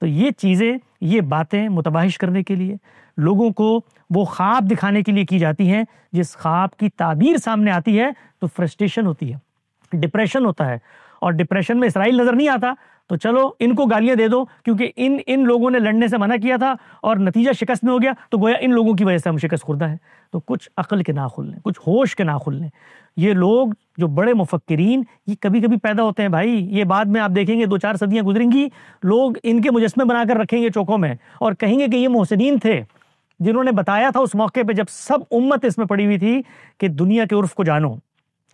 تو یہ چیزیں, یہ باتیں متباہش کرنے کے لیے, لوگوں کو وہ خواب دکھانے کے لیے کی جاتی ہیں. جس خواب کی تعبیر سامنے آتی ہے تو فرسٹریشن ہوتی ہے, ڈپریشن ہوتا ہے, اور ڈپریشن میں اسرائیل نظر نہیں آتا تو چلو ان کو گالیاں دے دو کیونکہ ان لوگوں نے لڑنے سے منع کیا تھا اور نتیجہ شکست میں ہو گیا، تو گویا ان لوگوں کی وجہ سے ہم شکست خوردہ ہیں۔ تو کچھ عقل کے ناخن لیں، کچھ ہوش کے ناخن لیں۔ یہ لوگ جو بڑے مفکرین یہ کبھی کبھی پیدا ہوتے ہیں بھائی، یہ بعد میں آپ دیکھیں گے 2-4 صدیاں گزریں گی، لوگ ان کے مجسمے بنا کر رکھیں گے چوکوں میں اور کہیں گے کہ یہ محسنین تھے جنہوں نے بتایا تھا اس موقع پہ جب سب امت اس میں پڑی ہوئی تھی کہ دنیا کے عرف کو جانو،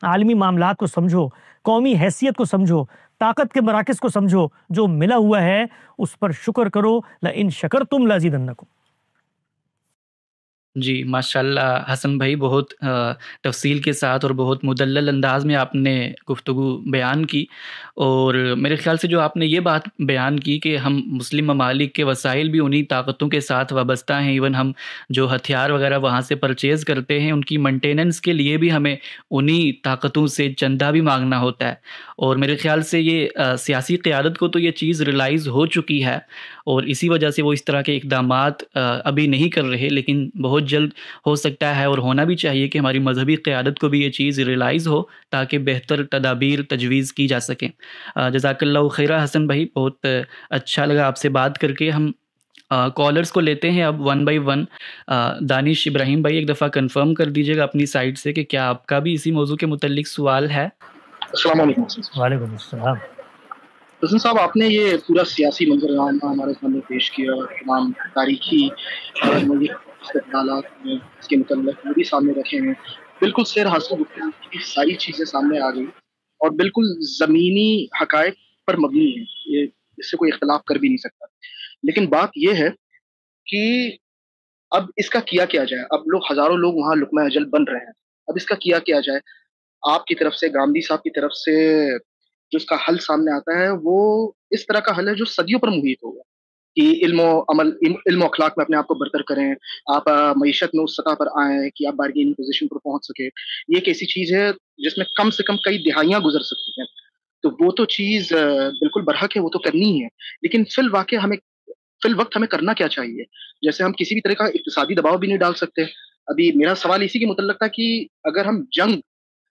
عالمی معاملات کو سمجھو، قومی حیثیت کو سمجھو، طاقت کے مراکز کو سمجھو، جو ملا ہوا ہے اس پر شکر کرو، لئن شکرتم لازیدنکم۔ جی ماشاءاللہ حسن بھائی، بہت تفصیل کے ساتھ اور بہت مدلل انداز میں آپ نے گفتگو بیان کی، اور میرے خیال سے جو آپ نے یہ بات بیان کی کہ ہم مسلم ممالک کے وسائل بھی انہی طاقتوں کے ساتھ وابستہ ہیں، ایون ہم جو ہتھیار وغیرہ وہاں سے پرچیز کرتے ہیں ان کی مینٹیننس کے لیے بھی ہمیں انہی طاقتوں سے چندہ بھی مانگنا ہوتا ہے، اور میرے خیال سے یہ سیاسی قیادت کو تو یہ چیز ریلائز ہو چکی ہے، اور اسی وجہ سے وہ اس طرح کے اقدامات ابھی نہیں کر رہے، لیکن بہت جلد ہو سکتا ہے اور ہونا بھی چاہیے کہ ہماری مذہبی قیادت کو بھی یہ چیز ریلائز ہو تاکہ بہتر تدابیر تجویز کی جا سکیں۔ جزاک اللہ خیرہ حسن بھائی، بہت اچھا لگا آپ سے بات کر کے۔ ہم کالرز کو لیتے ہیں اب 1 بائی 1۔ دانش ابراہیم بھائی، ایک دفعہ کنفرم کر دیجیے گا اپنی سائٹ سے کہ کیا آپ کا بھی اسی موضوع کے متعلق سوال ہے؟ السلام علیکم وعلیکم السلام۔ حسن صاحب، آپ نے یہ پورا سیاسی منظرنامہ ہمارے سامنے پیش کیا اور تمام تاریخی استدلالات میں اس کے متعلق وہ بھی سامنے رکھے ہیں، بالکل سیر حاصل گفتگو کی ساری چیزیں سامنے آ گئی اور بالکل زمینی حقائق پر مبنی ہے، یہ اس سے کوئی اختلاف کر بھی نہیں سکتا۔ لیکن بات یہ ہے کہ اب اس کا کیا جائے؟ اب ہزاروں لوگ وہاں لقمہ اجل بن رہے ہیں، اب اس کا کیا جائے؟ آپ کی طرف سے، گاندھی صاحب کی طرف سے جو اس کا حل سامنے آتا ہے وہ اس طرح کا حل ہے جو صدیوں پر محیط ہوگا کہ علم و عمل، علم و اخلاق میں اپنے آپ کو برتر کریں، آپ معیشت میں اس سطح پر آئیں کہ آپ بارگیننگ پوزیشن پر پہنچ سکے۔ یہ ایک ایسی چیز ہے جس میں کم سے کم کئی دہائیاں گزر سکتی ہیں، تو وہ تو چیز بالکل برحق ہے، وہ تو کرنی ہے، لیکن فی الوقت ہمیں کرنا کیا چاہیے؟ جیسے ہم کسی بھی طرح کا اقتصادی دباؤ بھی نہیں ڈال سکتے۔ ابھی میرا سوال اسی کے متعلق تھا کہ اگر ہم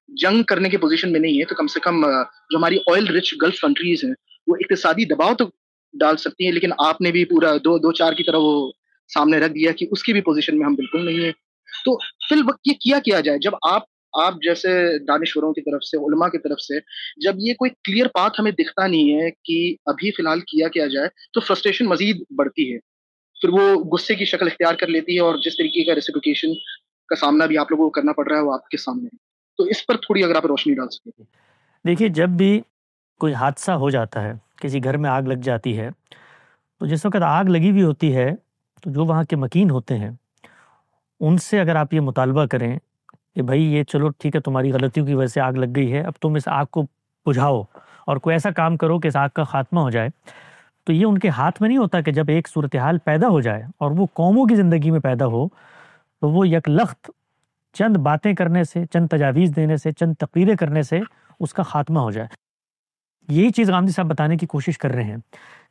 جنگ کرنے کے پوزیشن میں نہیں ہے تو کم سے کم جو ہماری آئل رچ گلف کنٹریز ہیں وہ اقتصادی دباؤ تو ڈال سکتی ہیں، لیکن آپ نے بھی پورا 2-4 کی طرح وہ سامنے رکھ دیا کہ اس کی بھی پوزیشن میں ہم بالکل نہیں ہیں۔ تو فی الوقت یہ کیا جائے جب آپ جیسے دانشوروں کی طرف سے، علماء کی طرف سے جب یہ کوئی کلیئر پاتھ ہمیں دکھتا نہیں ہے کہ ابھی فی الحال کیا جائے، تو فرسٹریشن مزید بڑھتی ہے، پھر وہ غصے کی شکل اختیار کر لیتی ہے، اور جس طریقے کا ریسیپیکیشن کا سامنا بھی آپ لوگوں کو کرنا پڑ رہا ہے وہ آپ کے سامنے ہے۔ تو اس پر تھوڑی اگر آپ روشنی ڈال سکیں۔ دیکھیے، جب بھی کوئی حادثہ ہو جاتا ہے، کسی گھر میں آگ لگ جاتی ہے، تو جس وقت آگ لگی ہوئی ہوتی ہے تو جو وہاں کے مکین ہوتے ہیں ان سے اگر آپ یہ مطالبہ کریں کہ بھائی یہ چلو ٹھیک ہے، تمہاری غلطیوں کی وجہ سے آگ لگ گئی ہے، اب تم اس آگ کو بجھاؤ اور کوئی ایسا کام کرو کہ اس آگ کا خاتمہ ہو جائے، تو یہ ان کے ہاتھ میں نہیں ہوتا کہ جب ایک صورتحال پیدا ہو جائے اور وہ قوموں کی زندگی میں پیدا ہو تو وہ یک لخت چند باتیں کرنے سے، چند تجاویز دینے سے، چند تقریریں کرنے سے اس کا خاتمہ ہو جائے۔ یہی چیز گاندھی صاحب بتانے کی کوشش کر رہے ہیں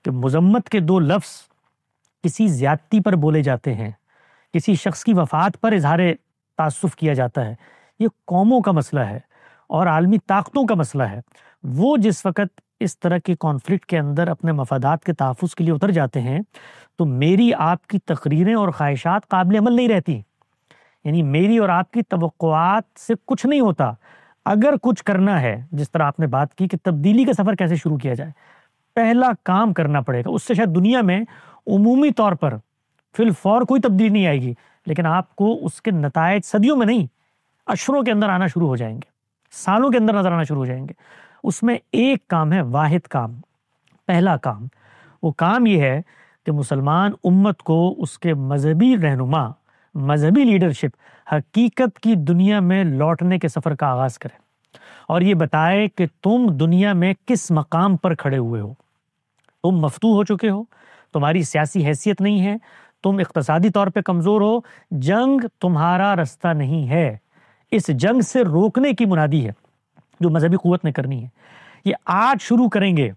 کہ مذمت کے 2 لفظ کسی زیادتی پر بولے جاتے ہیں، کسی شخص کی وفات پر اظہار تاسف کیا جاتا ہے، یہ قوموں کا مسئلہ ہے اور عالمی طاقتوں کا مسئلہ ہے۔ وہ جس وقت اس طرح کے کانفلکٹ کے اندر اپنے مفادات کے تحفظ کے لیے اتر جاتے ہیں تو میری آپ کی تقریریں اور خواہشات قابل عمل نہیں رہتی، یعنی میری اور آپ کی توقعات سے کچھ نہیں ہوتا۔ اگر کچھ کرنا ہے، جس طرح آپ نے بات کی کہ تبدیلی کا سفر کیسے شروع کیا جائے، پہلا کام کرنا پڑے گا، اس سے شاید دنیا میں عمومی طور پر فی الفور کوئی تبدیلی نہیں آئے گی، لیکن آپ کو اس کے نتائج صدیوں میں نہیں، اشروں کے اندر آنا شروع ہو جائیں گے، سالوں کے اندر نظر آنا شروع ہو جائیں گے۔ اس میں ایک کام ہے، واحد کام، پہلا کام، وہ کام یہ ہے کہ مسلمان امت کو اس کے مذہبی رہنما، مذہبی لیڈرشپ حقیقت کی دنیا میں لوٹنے کے سفر کا آغاز کرے اور یہ بتائے کہ تم دنیا میں کس مقام پر کھڑے ہوئے ہو، تم مفتوح ہو چکے ہو، تمہاری سیاسی حیثیت نہیں ہے، تم اقتصادی طور پہ کمزور ہو، جنگ تمہارا رستہ نہیں ہے، اس جنگ سے روکنے کی منادی ہے جو مذہبی قوت نے کرنی ہے۔ یہ آج شروع کریں گے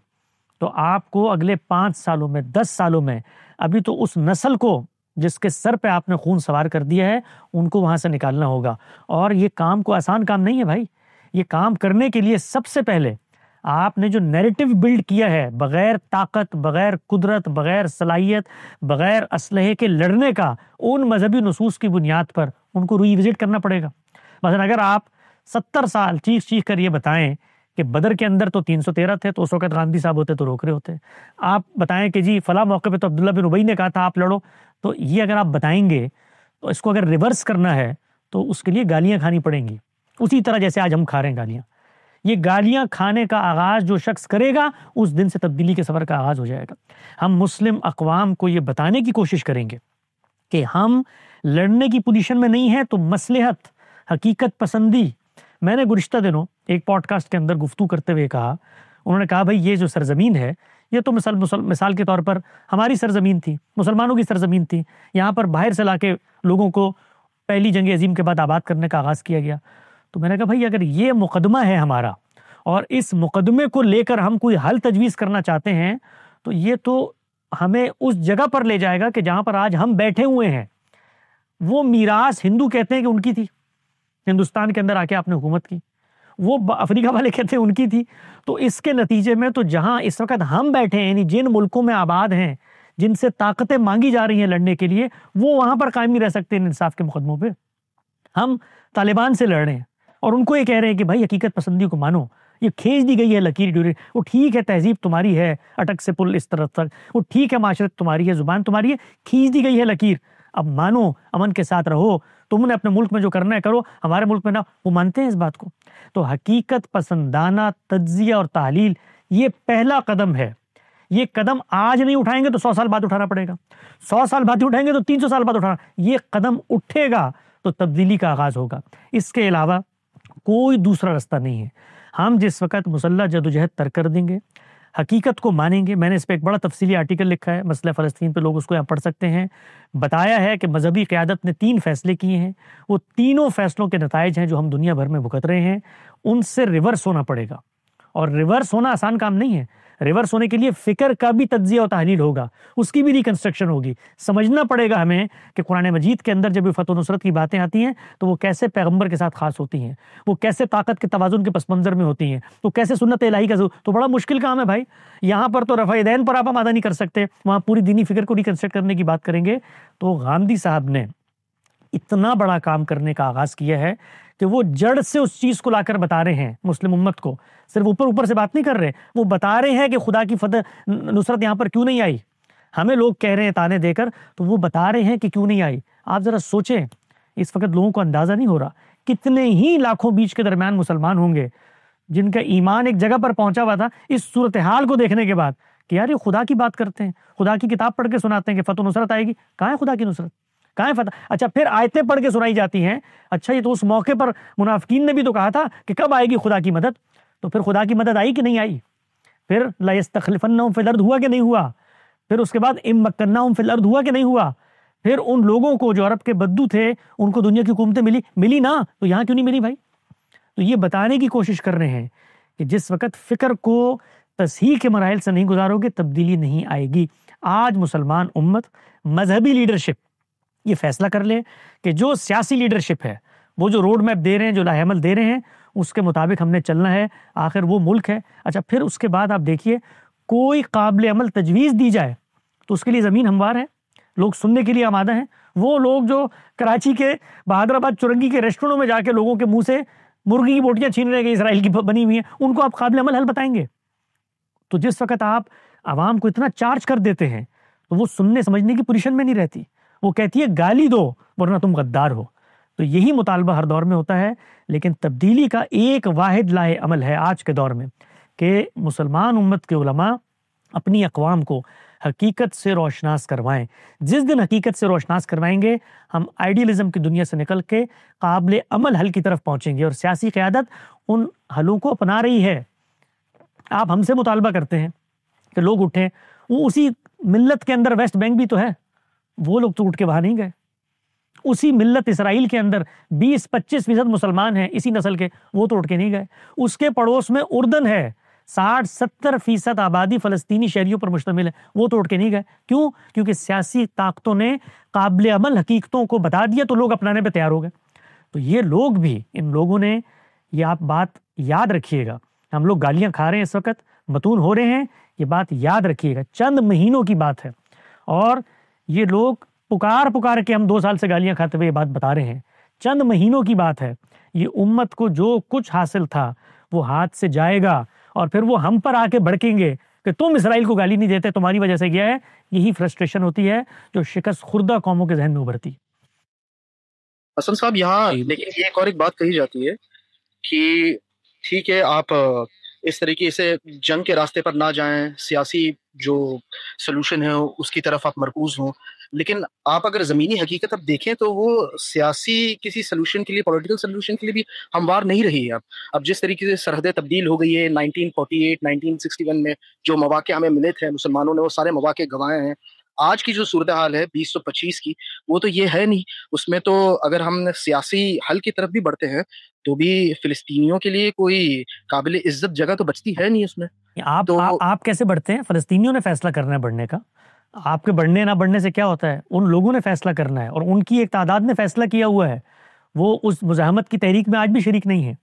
تو آپ کو اگلے 5 سالوں میں، 10 سالوں میں، ابھی تو اس نسل کو جس کے سر پہ آپ نے خون سوار کر دیا ہے ان کو وہاں سے نکالنا ہوگا، اور یہ کام کو آسان کام نہیں ہے بھائی۔ یہ کام کرنے کے لیے سب سے پہلے آپ نے جو نیریٹو بلڈ کیا ہے بغیر طاقت، بغیر قدرت، بغیر صلاحیت، بغیر اسلحے کے لڑنے کا، ان مذہبی نصوص کی بنیاد پر ان کو ری وزٹ کرنا پڑے گا۔ مثلا اگر آپ 70 سال چیخ کر یہ بتائیں کہ بدر کے اندر تو 313 تھے تو اس وقت گاندھی صاحب ہوتے تو روک رہے ہوتے، آپ بتائیں کہ جی فلاں موقع پہ تو عبداللہ بن ابی نے کہا تھا آپ لڑو، تو یہ اگر آپ بتائیں گے تو اس کو اگر ریورس کرنا ہے تو اس کے لیے گالیاں کھانی پڑیں گی، اسی طرح جیسے آج ہم کھا رہے ہیں گالیاں۔ یہ گالیاں کھانے کا آغاز جو شخص کرے گا اس دن سے تبدیلی کے سفر کا آغاز ہو جائے گا۔ ہم مسلم اقوام کو یہ بتانے کی کوشش کریں گے کہ ہم لڑنے کی پوزیشن میں نہیں ہیں، تو مصلحت، حقیقت پسندی۔ میں نے گزشتہ دنوں ایک پوڈ کاسٹ کے اندر گفتگو کرتے ہوئے کہا، انہوں نے کہا بھائی یہ جو سرزمین ہے یہ تو مثال کے طور پر ہماری سرزمین تھی، مسلمانوں کی سرزمین تھی، یہاں پر باہر سے لا کے لوگوں کو پہلی جنگ عظیم کے بعد آباد کرنے کا آغاز کیا گیا۔ تو میں نے کہا بھائی اگر یہ مقدمہ ہے ہمارا اور اس مقدمے کو لے کر ہم کوئی حل تجویز کرنا چاہتے ہیں تو یہ تو ہمیں اس جگہ پر لے جائے گا کہ جہاں پر آج ہم بیٹھے ہوئے ہیں۔ وہ میراث ہندو کہتے ہیں کہ ان کی تھی، ہندوستان کے اندر آ کے آپ نے حکومت کی، وہ افریقہ والے کہتے ہیں ان کی تھی۔ تو اس کے نتیجے میں تو جہاں اس وقت ہم بیٹھے ہیں، یعنی جن ملکوں میں آباد ہیں، جن سے طاقتیں مانگی جا رہی ہیں لڑنے کے لیے، وہ وہاں پر قائم نہیں رہ سکتے ان انصاف کے مقدموں پہ۔ ہم طالبان سے لڑ رہے ہیں اور ان کو یہ کہہ رہے ہیں کہ بھائی حقیقت پسندی کو مانو، یہ کھینچ دی گئی ہے لکیر ڈیورے، وہ ٹھیک ہے تہذیب تمہاری ہے اٹک سے پل اس طرف تک، وہ ٹھیک ہے معاشرت تمہاری ہے، زبان تمہاری ہے، کھینچ دی گئی ہے لکیر، اب مانو، امن کے ساتھ رہو، تم نے اپنے ملک میں جو کرنا ہے کرو، ہمارے ملک میں نہ۔ وہ مانتے ہیں اس بات کو۔ تو حقیقت پسندانہ تجزیہ اور تحلیل یہ پہلا قدم ہے۔ یہ قدم آج نہیں اٹھائیں گے تو 100 سال بعد اٹھانا پڑے گا، 100 سال بعد اٹھائیں گے تو 300 سال بعد اٹھانا۔ یہ قدم اٹھے گا تو تبدیلی کا آغاز ہوگا، اس کے علاوہ کوئی دوسرا راستہ نہیں ہے۔ ہم جس وقت مسلح جدوجہد ترک کر دیں گے، حقیقت کو مانیں گے، میں نے اس پہ ایک بڑا تفصیلی آرٹیکل لکھا ہے مسئلہ فلسطین پہ، لوگ اس کو یہاں پڑھ سکتے ہیں۔ بتایا ہے کہ مذہبی قیادت نے 3 فیصلے کیے ہیں، وہ تینوں فیصلوں کے نتائج ہیں جو ہم دنیا بھر میں بھگت رہے ہیں، ان سے ریورس ہونا پڑے گا۔ اور ریورس ہونا آسان کام نہیں ہے، ریورس ہونے کے لیے فکر کا بھی تجزیہ و تحلیل ہوگا، اس کی بھی ریکنسٹرکشن ہوگی۔ سمجھنا پڑے گا ہمیں کہ قرآن مجید کے اندر جب فتح و نصرت کی باتیں آتی ہیں تو وہ کیسے پیغمبر کے ساتھ خاص ہوتی ہیں، وہ کیسے طاقت کے توازن کے پس منظر میں ہوتی ہیں، وہ کیسے سنت الہی کا تو بڑا مشکل کام ہے بھائی۔ یہاں پر تو رفع دین پر آپ آمادہ نہیں کر سکتے، وہاں پوری دینی فکر کو ریکنسٹرکٹ کرنے کی بات کریں گے۔ تو گاندھی صاحب نے اتنا بڑا کام کرنے کا آغاز کیا ہے کہ وہ جڑ سے اس چیز کو لا کر بتا رہے ہیں مسلم امت کو، صرف اوپر سے بات نہیں کر رہے، وہ بتا رہے ہیں کہ خدا کی فتح نصرت یہاں پر کیوں نہیں آئی۔ ہمیں لوگ کہہ رہے ہیں تانے دے کر، تو وہ بتا رہے ہیں کہ کیوں نہیں آئی۔ آپ ذرا سوچیں، اس وقت لوگوں کو اندازہ نہیں ہو رہا کتنے ہی لاکھوں بیچ کے درمیان مسلمان ہوں گے جن کا ایمان ایک جگہ پر پہنچا ہوا تھا اس صورتحال کو دیکھنے کے بعد کہ یار یہ خدا کی بات کرتے ہیں، خدا کی کتاب پڑھ کے سناتے ہیں کہ فتح و نصرت آئے گی، کہاں ہے خدا کی نصرت، کہاں ہے فتح؟ اچھا پھر آیتیں پڑھ کے سنائی جاتی ہیں، اچھا یہ تو اس موقع پر منافقین نے بھی تو کہا تھا کہ کب آئے گی خدا کی مدد، تو پھر خدا کی مدد آئی کہ نہیں آئی؟ پھر لا یستخلفنہم فی الارض ہوا کہ نہیں ہوا؟ پھر اس کے بعد ام مکناہم فی الارض ہوا کہ نہیں ہوا؟ پھر ان لوگوں کو جو عرب کے بدو تھے ان کو دنیا کی حکومتیں ملی نا، تو یہاں کیوں نہیں ملی بھائی؟ تو یہ بتانے کی کوشش کر رہے ہیں کہ جس وقت فکر کو تصحیح کے مراحل سے نہیں گزارو گے تبدیلی نہیں آئے گی۔ آج مسلمان امت، مذہبی لیڈرشپ یہ فیصلہ کر لے کہ جو سیاسی لیڈرشپ ہے، وہ جو روڈ میپ دے رہے ہیں، جو لاہ عمل دے رہے ہیں، اس کے مطابق ہم نے چلنا ہے، آخر وہ ملک ہے۔ اچھا پھر اس کے بعد آپ دیکھیے کوئی قابل عمل تجویز دی جائے تو اس کے لیے زمین ہموار ہے، لوگ سننے کے لیے آمادہ ہیں۔ وہ لوگ جو کراچی کے بہادر آباد چورنگی کے ریسٹورنٹوں میں جا کے لوگوں کے منہ سے مرغی کی بوٹیاں چھین رہے ہیں کہ اسرائیل کی بنی ہوئی ہیں، ان کو آپ قابل عمل حل بتائیں گے؟ تو جس وقت آپ عوام کو اتنا چارج کر دیتے ہیں تو وہ سننے سمجھنے کی پوزیشن میں نہیں رہتی، وہ کہتی ہے گالی دو ورنہ تم غدار ہو۔ تو یہی مطالبہ ہر دور میں ہوتا ہے، لیکن تبدیلی کا ایک واحد لاہ عمل ہے آج کے دور میں کہ مسلمان امت کے علماء اپنی اقوام کو حقیقت سے روشناس کروائیں۔ جس دن حقیقت سے روشناس کروائیں گے ہم آئیڈیلزم کی دنیا سے نکل کے قابل عمل حل کی طرف پہنچیں گے، اور سیاسی قیادت ان حلوں کو اپنا رہی ہے۔ آپ ہم سے مطالبہ کرتے ہیں کہ لوگ اٹھیں، وہ اسی ملت کے اندر ویسٹ بینک بھی تو ہے، وہ لوگ تو اٹھ کے وہاں نہیں گئے۔ اسی ملت اسرائیل کے اندر 20-25% مسلمان ہیں اسی نسل کے، وہ تو اٹھ کے نہیں گئے۔ اس کے پڑوس میں اردن ہے، 60-70% آبادی فلسطینی شہریوں پر مشتمل ہے، وہ تو اٹھ کے نہیں گئے۔ کیوں؟ کیونکہ سیاسی طاقتوں نے قابل عمل حقیقتوں کو بتا دیا تو لوگ اپنانے پہ تیار ہو گئے۔ تو یہ لوگ بھی، ان لوگوں نے، یہ آپ بات یاد رکھیے گا، ہم لوگ گالیاں کھا رہے ہیں اس وقت، متون ہو رہے ہیں، یہ بات یاد رکھیے گا، چند مہینوں کی بات ہے، اور یہ لوگ پکار کے ہم 2 سال سے گالیاں کھاتے ہوئے یہ بات بتا رہے ہیں، چند مہینوں کی بات ہے، یہ امت کو جو کچھ حاصل تھا وہ ہاتھ سے جائے گا، اور پھر وہ ہم پر آ کے بھڑکیں گے کہ تم اسرائیل کو گالی نہیں دیتے، تمہاری وجہ سے گیا ہے۔ یہی فرسٹریشن ہوتی ہے جو شکست خوردہ قوموں کے ذہن میں ابھرتی ہے۔ حسن صاحب یہاں جی لیکن یہ ایک اور ایک بات کہی جاتی ہے کہ ٹھیک ہے آپ اس طریقے سے جنگ کے راستے پر نہ جائیں، سیاسی جو سلوشن ہے اس کی طرف آپ مرکوز ہوں، لیکن آپ اگر زمینی حقیقت اب دیکھیں تو وہ سیاسی کسی سلوشن کے لیے، پولیٹیکل سلوشن کے لیے بھی ہموار نہیں رہی ہے۔ اب جس طریقے سے سرحدیں تبدیل ہو گئی ہے 1948 1961 میں جو مواقع ہمیں ملے تھے مسلمانوں نے وہ سارے مواقع گنوائے ہیں۔ آج کی جو صورتحال ہے 2025 کی وہ تو یہ ہے نہیں، اس میں تو اگر ہم سیاسی حل کی طرف بھی بڑھتے ہیں تو بھی فلسطینیوں کے لیے کوئی قابل عزت جگہ تو بچتی ہے نہیں اس میں۔ آپ کیسے بڑھتے ہیں؟ فلسطینیوں نے فیصلہ کرنا ہے بڑھنے کا، آپ کے بڑھنے نہ بڑھنے سے کیا ہوتا ہے؟ ان لوگوں نے فیصلہ کرنا ہے، اور ان کی ایک تعداد نے فیصلہ کیا ہوا ہے، وہ اس مزاحمت کی تحریک میں آج بھی شریک نہیں ہے۔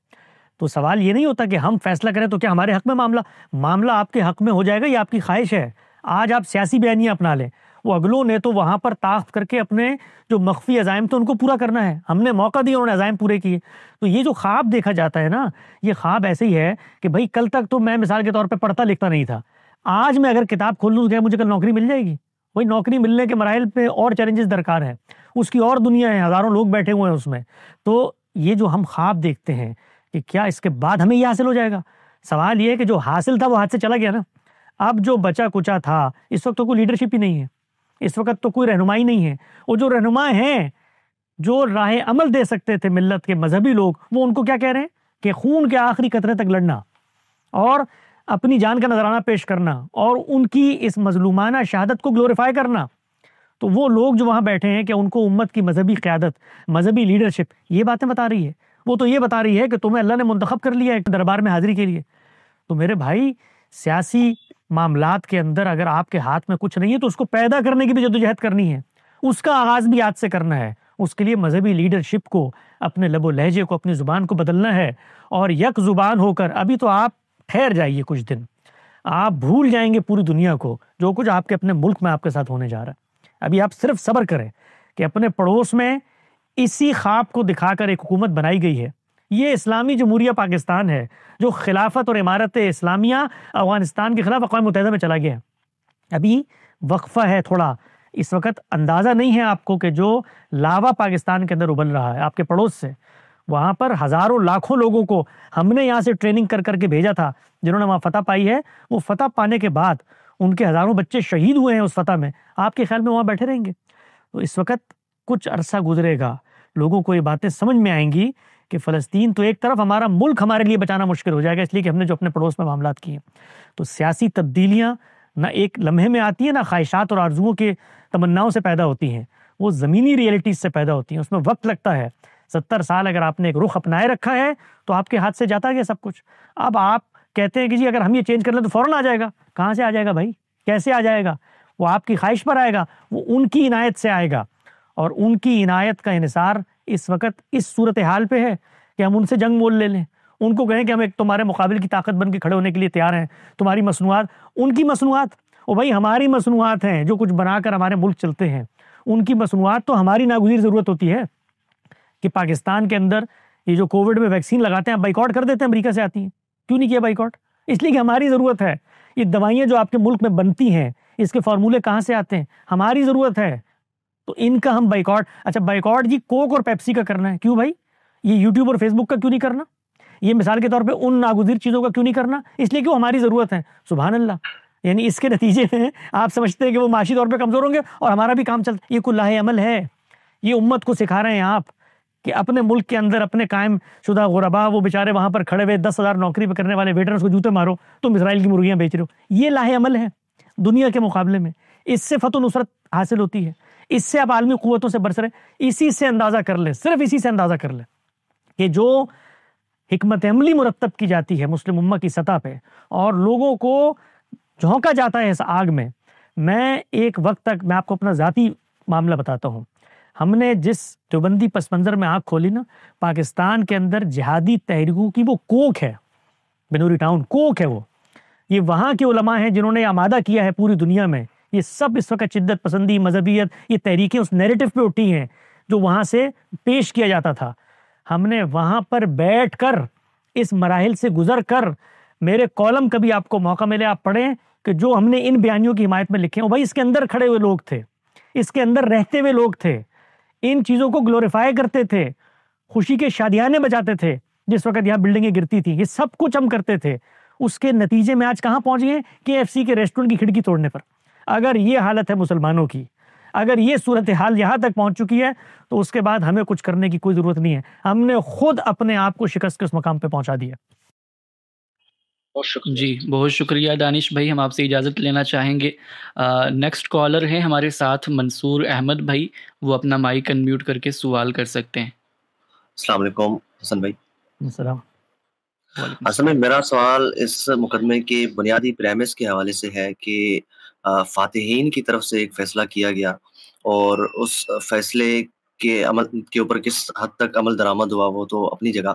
تو سوال یہ نہیں ہوتا کہ ہم فیصلہ کریں تو کیا ہمارے حق میں معاملہ آپ کے حق میں ہو جائے گا، یہ آپ کی خواہش ہے۔ آج آپ سیاسی بیانیاں اپنا لیں، وہ اگلوں نے تو وہاں پر طاقت کر کے اپنے جو مخفی عزائم تھے ان کو پورا کرنا ہے، ہم نے موقع دیا، انہوں نے عزائم پورے کیے۔ تو یہ جو خواب دیکھا جاتا ہے نا، یہ خواب ایسے ہی ہے کہ بھائی کل تک تو میں مثال کے طور پہ پڑھتا لکھتا نہیں تھا، آج میں اگر کتاب کھول لوں تو مجھے کل نوکری مل جائے گی؟ وہی نوکری ملنے کے مراحل پہ اور چیلنجز درکار ہیں، اس کی اور دنیا ہے، ہزاروں لوگ بیٹھے ہوئے ہیں اس میں۔ تو یہ جو ہم خواب دیکھتے ہیں کہ کیا اس کے بعد ہمیں یہ حاصل ہو جائے گا، سوال یہ ہے کہ جو حاصل تھا وہ ہاتھ سے چلا گیا نا، اب جو بچا کچا تھا، اس وقت تو کوئی لیڈرشپ ہی نہیں ہے، اس وقت تو کوئی رہنمائی نہیں ہے، وہ جو رہنما ہیں جو راہ عمل دے سکتے تھے ملت کے مذہبی لوگ، وہ ان کو کیا کہہ رہے ہیں کہ خون کے آخری قطرے تک لڑنا اور اپنی جان کا نذرانہ پیش کرنا اور ان کی اس مظلومانہ شہادت کو گلوریفائی کرنا۔ تو وہ لوگ جو وہاں بیٹھے ہیں کہ ان کو امت کی مذہبی قیادت، مذہبی لیڈرشپ یہ باتیں بتا رہی ہے، وہ تو یہ بتا رہی ہے کہ تمہیں اللہ نے منتخب کر لیا ہے ایک دربار میں حاضری کے لیے۔ تو میرے بھائی، سیاسی معاملات کے اندر اگر آپ کے ہاتھ میں کچھ نہیں ہے تو اس کو پیدا کرنے کی بھی جدوجہد کرنی ہے، اس کا آغاز بھی آج سے کرنا ہے۔ اس کے لیے مذہبی لیڈرشپ کو، اپنے لب و لہجے کو، اپنی زبان کو بدلنا ہے، اور یک زبان ہو کر ابھی تو آپ ٹھہر جائیے کچھ دن، آپ بھول جائیں گے پوری دنیا کو جو کچھ آپ کے اپنے ملک میں آپ کے ساتھ ہونے جا رہا ہے۔ ابھی آپ صرف صبر کریں کہ اپنے پڑوس میں اسی خواب کو دکھا کر ایک حکومت بنائی گئی ہے، یہ اسلامی جمہوریہ پاکستان ہے جو خلافت اور امارت اسلامیہ افغانستان کے خلاف اقوام متحدہ میں چلا گیا ہے۔ ابھی وقفہ ہے تھوڑا، اس وقت اندازہ نہیں ہے آپ کو کہ جو لاوا پاکستان کے اندر ابل رہا ہے آپ کے پڑوس سے، وہاں پر ہزاروں لاکھوں لوگوں کو ہم نے یہاں سے ٹریننگ کر کر کے بھیجا تھا، جنہوں نے وہاں فتح پائی ہے، وہ فتح پانے کے بعد ان کے ہزاروں بچے شہید ہوئے ہیں اس فتح میں، آپ کے خیال میں وہاں بیٹھے رہیں گے؟ تو اس وقت کچھ عرصہ گزرے گا، لوگوں کو یہ باتیں سمجھ میں آئیں گی کہ فلسطین تو ایک طرف ہمارا ملک ہمارے لیے بچانا مشکل ہو جائے گا، اس لیے کہ ہم نے جو اپنے پڑوس میں معاملات کیے ہیں۔ تو سیاسی تبدیلیاں نہ ایک لمحے میں آتی ہیں، نہ خواہشات اور آرزوؤں کے تمناؤں سے پیدا ہوتی ہیں، وہ زمینی ریئلٹیز سے پیدا ہوتی ہیں، اس میں وقت لگتا ہے۔ 70 سال اگر آپ نے ایک رخ اپنائے رکھا ہے تو آپ کے ہاتھ سے جاتا گیا سب کچھ۔ اب آپ کہتے ہیں کہ جی اگر ہم یہ چینج کر لیں تو فوراً آ جائے گا، کہاں سے آ جائے گا بھائی؟ کیسے آ جائے گا؟ وہ آپ کی خواہش پر آئے گا، وہ ان کی عنایت سے آئے گا، اور ان کی عنایت کا انحصار اس وقت اس صورتحال پہ ہے کہ ہم ان سے جنگ مول لے لیں، ان کو کہیں کہ ہم ایک تمہارے مقابل کی طاقت بن کے کھڑے ہونے کے لیے تیار ہیں، تمہاری مصنوعات، ان کی مصنوعات، وہ بھائی ہماری مصنوعات ہیں جو کچھ بنا کر ہمارے ملک چلتے ہیں، ان کی مصنوعات تو ہماری ناگزیر ضرورت ہوتی ہے کہ پاکستان کے اندر یہ جو کووڈ میں ویکسین لگاتے ہیں بائیکاٹ کر دیتے ہیں، امریکہ سے آتی ہیں، کیوں نہیں کیا بائیکاٹ؟ اس لیے کہ ہماری ضرورت ہے۔ یہ دوائیاں جو آپ کے ملک میں بنتی ہیں، اس کے فارمولے کہاں سے آتے ہیں؟ ہماری ضرورت ہے، تو ان کا ہم بائیکاٹ۔ اچھا بائیکاٹ جی کوک اور پیپسی کا کرنا ہے، کیوں بھائی؟ یہ یوٹیوب اور فیس بک کا کیوں نہیں کرنا؟ یہ مثال کے طور پہ ان ناگزیر چیزوں کا کیوں نہیں کرنا؟ اس لیے کہ وہ ہماری ضرورت ہے۔ سبحان اللہ، یعنی اس کے نتیجے میں آپ سمجھتے ہیں کہ وہ معاشی طور پہ کمزور ہوں گے اور ہمارا بھی کام چلتا۔ یہ کوئی لاہ عمل ہے، یہ امت کو سکھا رہے ہیں آپ کہ اپنے ملک کے اندر اپنے قائم شدہ غربا، وہ بیچارے وہاں پر کھڑے ہوئے 10,000 نوکری پہ کرنے والے ویٹرنس کو جوتے مارو، تم اسرائیل کی مرغیاں بیچ رہے ہو۔ یہ لاہ عمل ہے دنیا کے مقابلے میں، اس سے فتح و نصرت حاصل ہوتی ہے، اس سے آپ عالمی قوتوں سے برسرے۔ اسی سے اندازہ کر لیں، صرف اسی سے اندازہ کر لیں کہ جو حکمت عملی مرتب کی جاتی ہے مسلم امہ کی سطح پہ اور لوگوں کو جھونکا جاتا ہے اس آگ میں۔ میں ایک وقت تک، میں آپ کو اپنا ذاتی معاملہ بتاتا ہوں، ہم نے جس دیوبندی پس منظر میں آنکھ کھولی نا، پاکستان کے اندر جہادی تحریکوں کی وہ کوکھ ہے، بنوری ٹاؤن، کوک ہے وہ. یہ وہاں کے علماء ہیں جنہوں نے آمادہ کیا ہے پوری دنیا میں. یہ سب اس وقت شدت پسندی، مذہبیت، یہ تحریکیں اس نیریٹو پہ اٹھی ہیں جو وہاں سے پیش کیا جاتا تھا. ہم نے وہاں پر بیٹھ کر اس مراحل سے گزر کر، میرے کالم کبھی آپ کو موقع ملے آپ پڑھیں کہ جو ہم نے ان بیانیوں کی حمایت میں لکھے ہیں، بھائی اس کے اندر کھڑے ہوئے لوگ تھے، اس کے اندر رہتے ہوئے لوگ تھے، ان چیزوں کو گلوریفائی کرتے تھے، خوشی کے شادیانے بجاتے تھے جس وقت یہاں بلڈنگیں گرتی تھیں. یہ سب کچھ ہم کرتے تھے. اس کے نتیجے میں آج کہاں پہنچ گئے؟ KFC کے ریسٹورنٹ کی کھڑکی توڑنے پر. اگر یہ حالت ہے مسلمانوں کی، اگر یہ صورتحال یہاں تک پہنچ چکی ہے تو اس کے بعد ہمیں کچھ کرنے کی کوئی ضرورت نہیں ہے. ہم نے خود اپنے آپ کو شکست کے اس مقام پہ پہنچا دیا. بہت شکریہ. جی بہت شکریہ دانش بھائی. ہم آپ سے اجازت لینا چاہیں گے. نیکسٹ کالر ہیں ہمارے ساتھ منصور احمد بھائی. وہ اپنا مائک انمیوٹ کر کے سوال کر سکتے ہیں. السلام علیکم حسن بھائی. السلام. اصل میں میرا سوال اس مقدمے کے بنیادی پریمس کے حوالے سے ہے کہ فاتحین کی طرف سے ایک فیصلہ کیا گیا اور اس فیصلے کے عمل کے اوپر کس حد تک عمل درآمد ہوا وہ تو اپنی جگہ،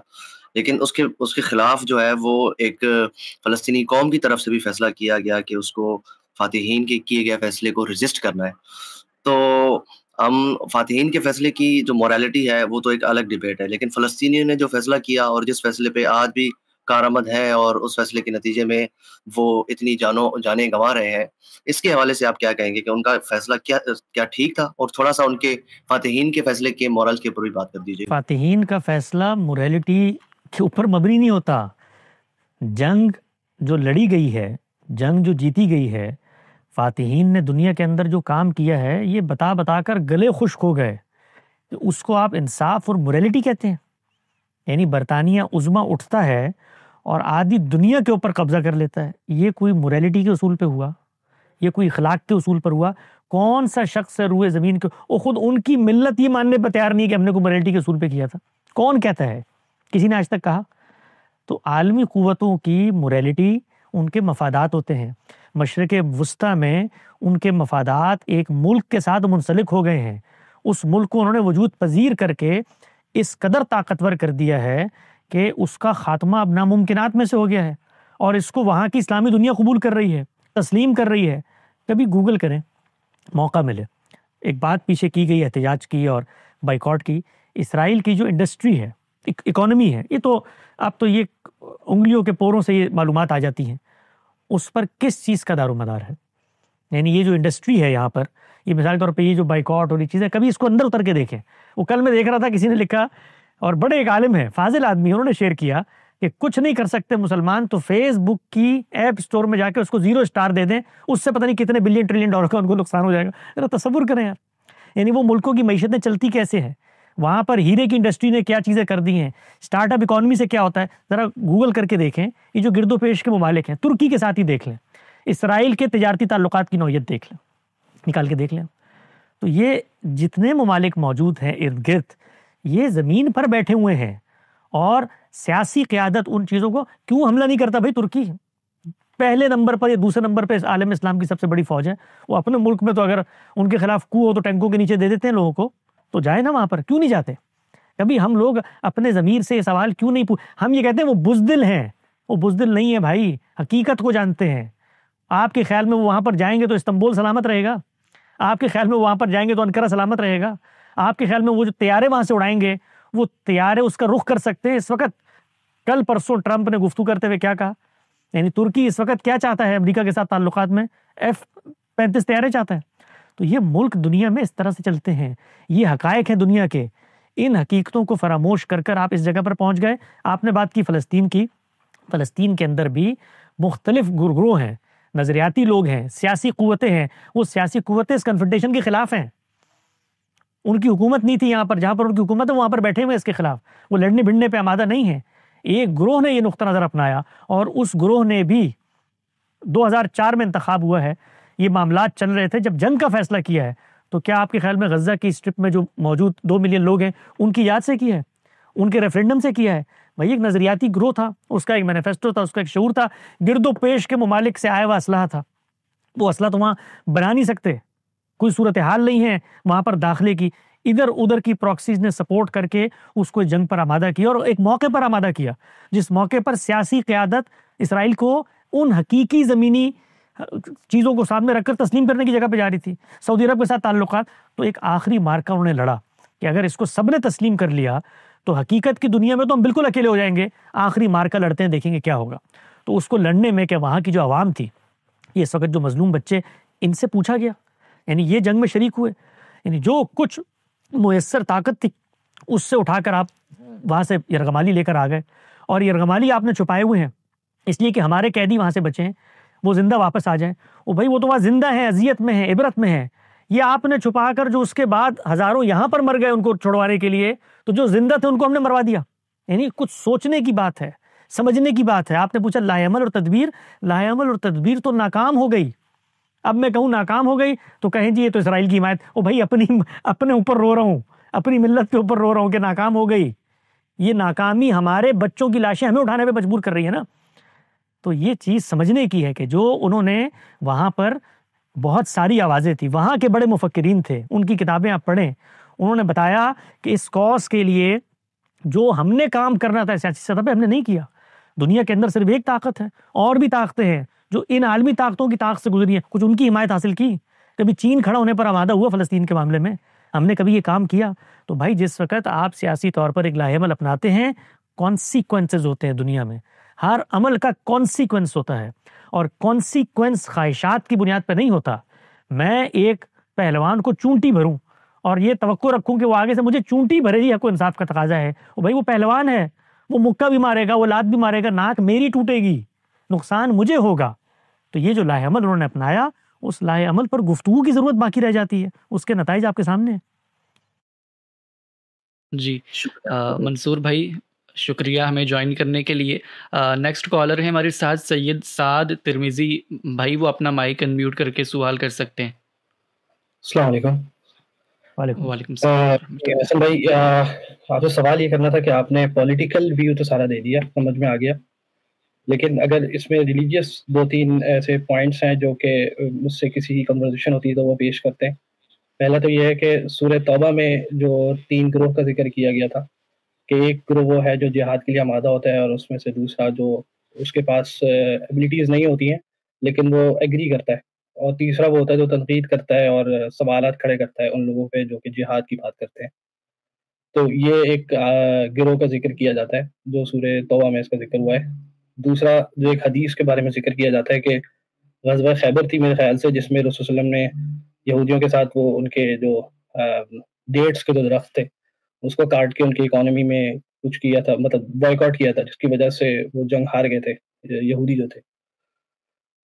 لیکن اس کے خلاف جو ہے وہ ایک فلسطینی قوم کی طرف سے بھی فیصلہ کیا گیا کہ اس کو فاتحین کے کیے گئے فیصلے کو رجسٹ کرنا ہے. تو ہم فاتحین کے فیصلے کی جو موریلٹی ہے وہ تو ایک الگ ڈبیٹ ہے، لیکن فلسطینیوں نے جو فیصلہ کیا اور جس فیصلے پہ آج بھی کارآمد ہے اور اس فیصلے کے نتیجے میں وہ اتنی جانیں گنوا رہے ہیں، اس کے حوالے سے آپ کیا کہیں گے کہ ان کا فیصلہ کیا ٹھیک تھا؟ اور تھوڑا سا ان کے فاتحین کے فیصلے کے مورل کے اوپر بھی بات کر دیجیے. فاتحین کا فیصلہ موریلٹی کے اوپر مبنی نہیں ہوتا. جنگ جو لڑی گئی ہے، جنگ جو جیتی گئی ہے، فاتحین نے دنیا کے اندر جو کام کیا ہے یہ بتا بتا کر گلے خشک ہو گئے. اس کو آپ انصاف اور موریلٹی کہتے ہیں؟ یعنی برطانیہ عظمیٰ اٹھتا ہے اور آدھی دنیا کے اوپر قبضہ کر لیتا ہے. یہ کوئی موریلٹی کے اصول پہ ہوا؟ یہ کوئی اخلاق کے اصول پر ہوا؟ کون سا شخص ہے روئے زمین کے وہ خود ان کی ملت یہ ماننے پر تیار نہیں ہے کہ ہم نے کوئی موریلٹی کے اصول پہ کیا تھا؟ کون کہتا ہے؟ کسی نے آج تک کہا؟ تو عالمی قوتوں کی موریلٹی ان کے مفادات ہوتے ہیں. مشرق وسطیٰ میں ان کے مفادات ایک ملک کے ساتھ منسلک ہو گئے ہیں. اس ملک کو انہوں نے وجود پذیر کر کے اس قدر طاقتور کر دیا ہے کہ اس کا خاتمہ اب ناممکنات میں سے ہو گیا ہے، اور اس کو وہاں کی اسلامی دنیا قبول کر رہی ہے، تسلیم کر رہی ہے. کبھی گوگل کریں، موقع ملے. ایک بات پیچھے کی گئی احتجاج کی اور بائیکاٹ کی. اسرائیل کی جو انڈسٹری ہے، اکانومی ہے، یہ تو اب تو یہ انگلیوں کے پوروں سے یہ معلومات آ جاتی ہیں، اس پر کس چیز کا دار و مدار ہے. یعنی یہ جو انڈسٹری ہے یہاں پر، یہ مثال کے طور پہ یہ جو بائیکاٹ اور یہ چیزیں، کبھی اس کو اندر اتر کے دیکھیں. وہ کل میں دیکھ رہا تھا کسی نے لکھا، اور بڑے ایک عالم ہے، فاضل آدمی، انہوں نے شیئر کیا کہ کچھ نہیں کر سکتے مسلمان تو فیس بک کی ایپ سٹور میں جا کے اس کو 0 اسٹار دے دیں، اس سے پتہ نہیں کتنے بلین ٹریلین ڈالر کا ان کو نقصان ہو جائے گا. ذرا تصور کریں یار. یعنی وہ ملکوں کی معیشتیں چلتی کیسے ہیں، وہاں پر ہیرے کی انڈسٹری نے کیا چیزیں کر دی ہیں، اسٹارٹ اپ اکانومی سے کیا ہوتا ہے. ذرا گوگل کر کے دیکھیں. یہ جو گرد و پیش کے ممالک ہیں، ترکی کے ساتھ ہی دیکھ لیں، اسرائیل کے تجارتی تعلقات کی نوعیت دیکھ لیں، نکال کے دیکھ لیں. تو یہ جتنے ممالک موجود ہیں ارد گرد، یہ زمین پر بیٹھے ہوئے ہیں، اور سیاسی قیادت ان چیزوں کو کیوں حملہ نہیں کرتا؟ بھائی ترکی پہلے نمبر پر یا دوسرے نمبر پہ عالم اسلام کی سب سے بڑی فوج ہے. وہ اپنے ملک میں تو اگر ان کے خلاف کو ہو تو ٹینکوں کے نیچے دے دیتے ہیں لوگوں کو، تو جائے نا وہاں پر. کیوں نہیں جاتے؟ کبھی ہم لوگ اپنے ضمیر سے یہ سوال کیوں نہیں ہم یہ کہتے ہیں وہ بزدل ہیں. وہ بزدل نہیں ہے بھائی، حقیقت کو جانتے ہیں. آپ کے خیال میں وہ وہاں پر جائیں گے تو استنبول سلامت رہے گا؟ آپ کے خیال میں وہاں پر جائیں گے تو انقرہ سلامت رہے گا؟ آپ کے خیال میں وہ جو طیارے وہاں سے اڑائیں گے وہ طیارے اس کا رخ کر سکتے ہیں؟ اس وقت کل پرسوں ٹرمپ نے گفتگو کرتے ہوئے کیا کہا؟ یعنی ترکی اس وقت کیا چاہتا ہے امریکہ کے ساتھ تعلقات میں؟ F-35 طیارے چاہتا ہے. تو یہ ملک دنیا میں اس طرح سے چلتے ہیں. یہ حقائق ہیں دنیا کے. ان حقیقتوں کو فراموش کر کر آپ اس جگہ پر پہنچ گئے. آپ نے بات کی فلسطین کی. فلسطین کے اندر بھی مختلف گروہ ہیں، نظریاتی لوگ ہیں، سیاسی قوتیں ہیں. وہ سیاسی قوتیں اس کنفرنٹیشن کے خلاف ہیں. ان کی حکومت نہیں تھی یہاں پر، جہاں پر ان کی حکومت ہے وہاں پر بیٹھے ہوئے اس کے خلاف. وہ لڑنے بھڑنے پہ آمادہ نہیں ہیں. ایک گروہ نے یہ نقطہ نظر اپنایا، اور اس گروہ نے بھی 2004 میں انتخاب ہوا ہے. یہ معاملات چل رہے تھے جب جنگ کا فیصلہ کیا ہے. تو کیا آپ کے خیال میں غزہ کی اسٹرپ میں جو موجود 2 ملین لوگ ہیں ان کی یاد سے کیا ہے؟ ان کے ریفرینڈم سے کیا ہے؟ بھائی ایک نظریاتی گروہ تھا، اس کا ایک مینیفیسٹو تھا، اس کا ایک شعور تھا. گرد و پیش کے ممالک سے آیا ہوا اسلحہ تھا. وہ اسلحہ تو وہاں بنا نہیں سکتے، کوئی صورتحال نہیں ہے وہاں پر داخلے کی. ادھر ادھر کی پراکسیز نے سپورٹ کر کے اس کو جنگ پر آمادہ کیا، اور ایک موقع پر آمادہ کیا جس موقع پر سیاسی قیادت اسرائیل کو ان حقیقی زمینی چیزوں کو سامنے رکھ کر تسلیم کرنے کی جگہ پہ جا رہی تھی، سعودی عرب کے ساتھ تعلقات. تو ایک آخری مارکا انہوں نے لڑا کہ اگر اس کو سب نے تسلیم کر لیا تو حقیقت کی دنیا میں تو ہم بالکل اکیلے ہو جائیں گے، آخری مارکا لڑتے ہیں، دیکھیں گے کیا ہوگا. تو اس کو لڑنے میں کہ وہاں کی جو عوام تھی، یہ اس وقت جو مظلوم بچے، ان سے پوچھا گیا، یعنی یہ جنگ میں شریک ہوئے، یعنی جو کچھ میسر طاقت تھی اس سے اٹھا کر آپ وہاں سے یرغمالی لے کر آ گئے، اور یرغمالی آپ نے چھپائے ہوئے ہیں اس لیے کہ ہمارے قیدی وہاں سے بچے ہیں، وہ زندہ واپس آ جائیں. وہ بھائی وہ تو وہاں زندہ ہیں، اذیت میں ہیں، عبرت میں ہیں. یہ آپ نے چھپا کر جو اس کے بعد ہزاروں یہاں پر مر گئے ان کو چھڑوانے کے لیے، تو جو زندہ تھے ان کو ہم نے مروا دیا. یعنی کچھ سوچنے کی بات ہے، سمجھنے کی بات ہے. آپ نے پوچھا لاہ عمل اور تدبیر تو ناکام ہو گئی. اب میں کہوں ناکام ہو گئی تو کہیں جی یہ تو اسرائیل کی حمایت. او بھائی اپنے اوپر رو رہا ہوں، اپنی ملت کے اوپر رو رہا ہوں کہ ناکام ہو گئی. یہ ناکامی ہمارے بچوں کی لاشیں ہمیں اٹھانے پہ مجبور کر رہی ہے نا. تو یہ چیز سمجھنے کی ہے کہ جو انہوں نے وہاں پر بہت ساری آوازیں تھی، وہاں کے بڑے مفکرین تھے، ان کی کتابیں آپ پڑھیں، انہوں نے بتایا کہ اس کاز کے لیے جو ہم نے کام کرنا تھا سیاسی سطح پہ ہم نے نہیں کیا. دنیا کے اندر صرف ایک طاقت ہے، اور بھی طاقتیں ہیں جو ان عالمی طاقتوں کی طاقت سے گزری ہیں، کچھ ان کی حمایت حاصل کی. کبھی چین کھڑا ہونے پر آمادہ ہوا فلسطین کے معاملے میں؟ ہم نے کبھی یہ کام کیا؟ تو بھائی جس وقت آپ سیاسی طور پر ایک لاہ عمل اپناتے ہیں، کانسیکوینسز ہوتے ہیں دنیا میں، ہر عمل کا کانسیکوینس ہوتا ہے، اور کانسیکوینس خواہشات کی بنیاد پہ نہیں ہوتا. میں ایک پہلوان کو چونٹی بھروں اور یہ توقع رکھوں کہ وہ آگے سے مجھے چونٹی بھرے گی، حق و انصاف کا تقاضا ہے. بھائی وہ پہلوان ہے، وہ مکہ بھی مارے گا، وہ لات بھی مارے گا، ناک میری ٹوٹے گی، نقصان مجھے ہوگا. تو یہ جو لاہ عمل انہوں نے اپنایا، اس لاہ عمل پر گفتگو کی ضرورت باقی رہ جاتی ہے، اس کے نتائج آپ کے سامنے ہیں. جی منصور بھائی شکریہ ہمیں جوائن کرنے کے لیے. نیکسٹ کالر ہیں ہمارے ساتھ سید سعد ترمیزی بھائی، وہ اپنا مائک انمیوٹ کر کے سوال کر سکتے ہیں. السلام علیکم. وعلیکم السلام. احسن بھائی، آپ سے سوال یہ کرنا تھا کہ آپ نے پولیٹیکل ویو تو سارا دے دیا، سمجھ میں آ گیا، لیکن اگر اس میں ریلیجیس 2-3 ایسے پوائنٹس ہیں جو کہ مجھ سے کسی کی کنورزیشن ہوتی ہے تو وہ پیش کرتے ہیں. پہلا تو یہ ہے کہ سورہ توبہ میں جو 3 گروہ کا ذکر کیا گیا تھا، کہ ایک گروہ وہ ہے جو جہاد کے لیے آمادہ ہوتا ہے، اور اس میں سے دوسرا جو اس کے پاس ایبلٹیز نہیں ہوتی ہیں لیکن وہ ایگری کرتا ہے، اور تیسرا وہ ہوتا ہے جو تنقید کرتا ہے اور سوالات کھڑے کرتا ہے ان لوگوں پہ جو کہ جہاد کی بات کرتے ہیں. تو یہ ایک گروہ کا ذکر کیا جاتا ہے جو سورہ توبہ میں اس کا ذکر ہوا ہے. دوسرا جو ایک حدیث کے بارے میں ذکر کیا جاتا ہے کہ غزوہ خیبر تھی میرے خیال سے، جس میں رسول صلی اللہ علیہ وسلم نے یہودیوں کے ساتھ وہ ان کے جو ڈیٹس کے جو درخت تھے اس کو کاٹ کے ان کی اکانومی میں کچھ کیا تھا، مطلب بائیکاٹ کیا تھا، جس کی وجہ سے وہ جنگ ہار گئے تھے یہودی جو تھے.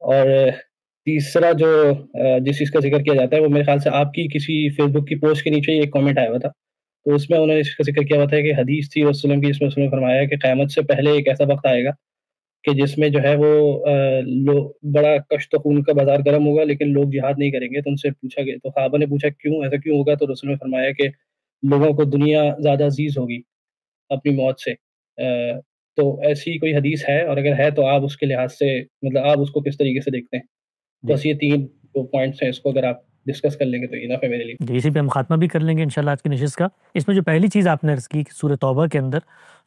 اور تیسرا جو جس چیز کا ذکر کیا جاتا ہے وہ میرے خیال سے آپ کی کسی فیس بک کی پوسٹ کے نیچے ایک کامنٹ آیا ہوا تھا، تو اس میں انہوں نے اس کا ذکر کیا ہوا تھا کہ حدیث تھی رسول اللہ کی، جس میں اس نے فرمایا کہ قیامت سے پہلے ایک ایسا وقت آئے گا کہ جس میں جو ہے وہ بڑا کشت و خون کا بازار گرم ہوگا لیکن لوگ جہاد نہیں کریں گے. تو ان سے پوچھا گیا، تو صحابہ نے پوچھا کیوں ایسا کیوں ہوگا؟ تو رسول نے فرمایا کہ لوگوں کو دنیا زیادہ عزیز ہوگی اپنی موت سے. تو ایسی کوئی حدیث ہے، اور اگر ہے تو آپ اس کے لحاظ سے مطلب آپ اس کو کس طریقے سے دیکھتے ہیں؟ بس یہ 3 پوائنٹس ہیں، اس کو اگر آپ ڈسکس کر لیں گے تو انف ہے میرے لیے. جی، اسی پہ ہم خاتمہ بھی کر لیں گے انشاءاللہ آج کی نشست کا. اس میں جو پہلی چیز آپ نے عرض کی کہ سورہ توبہ کے اندر،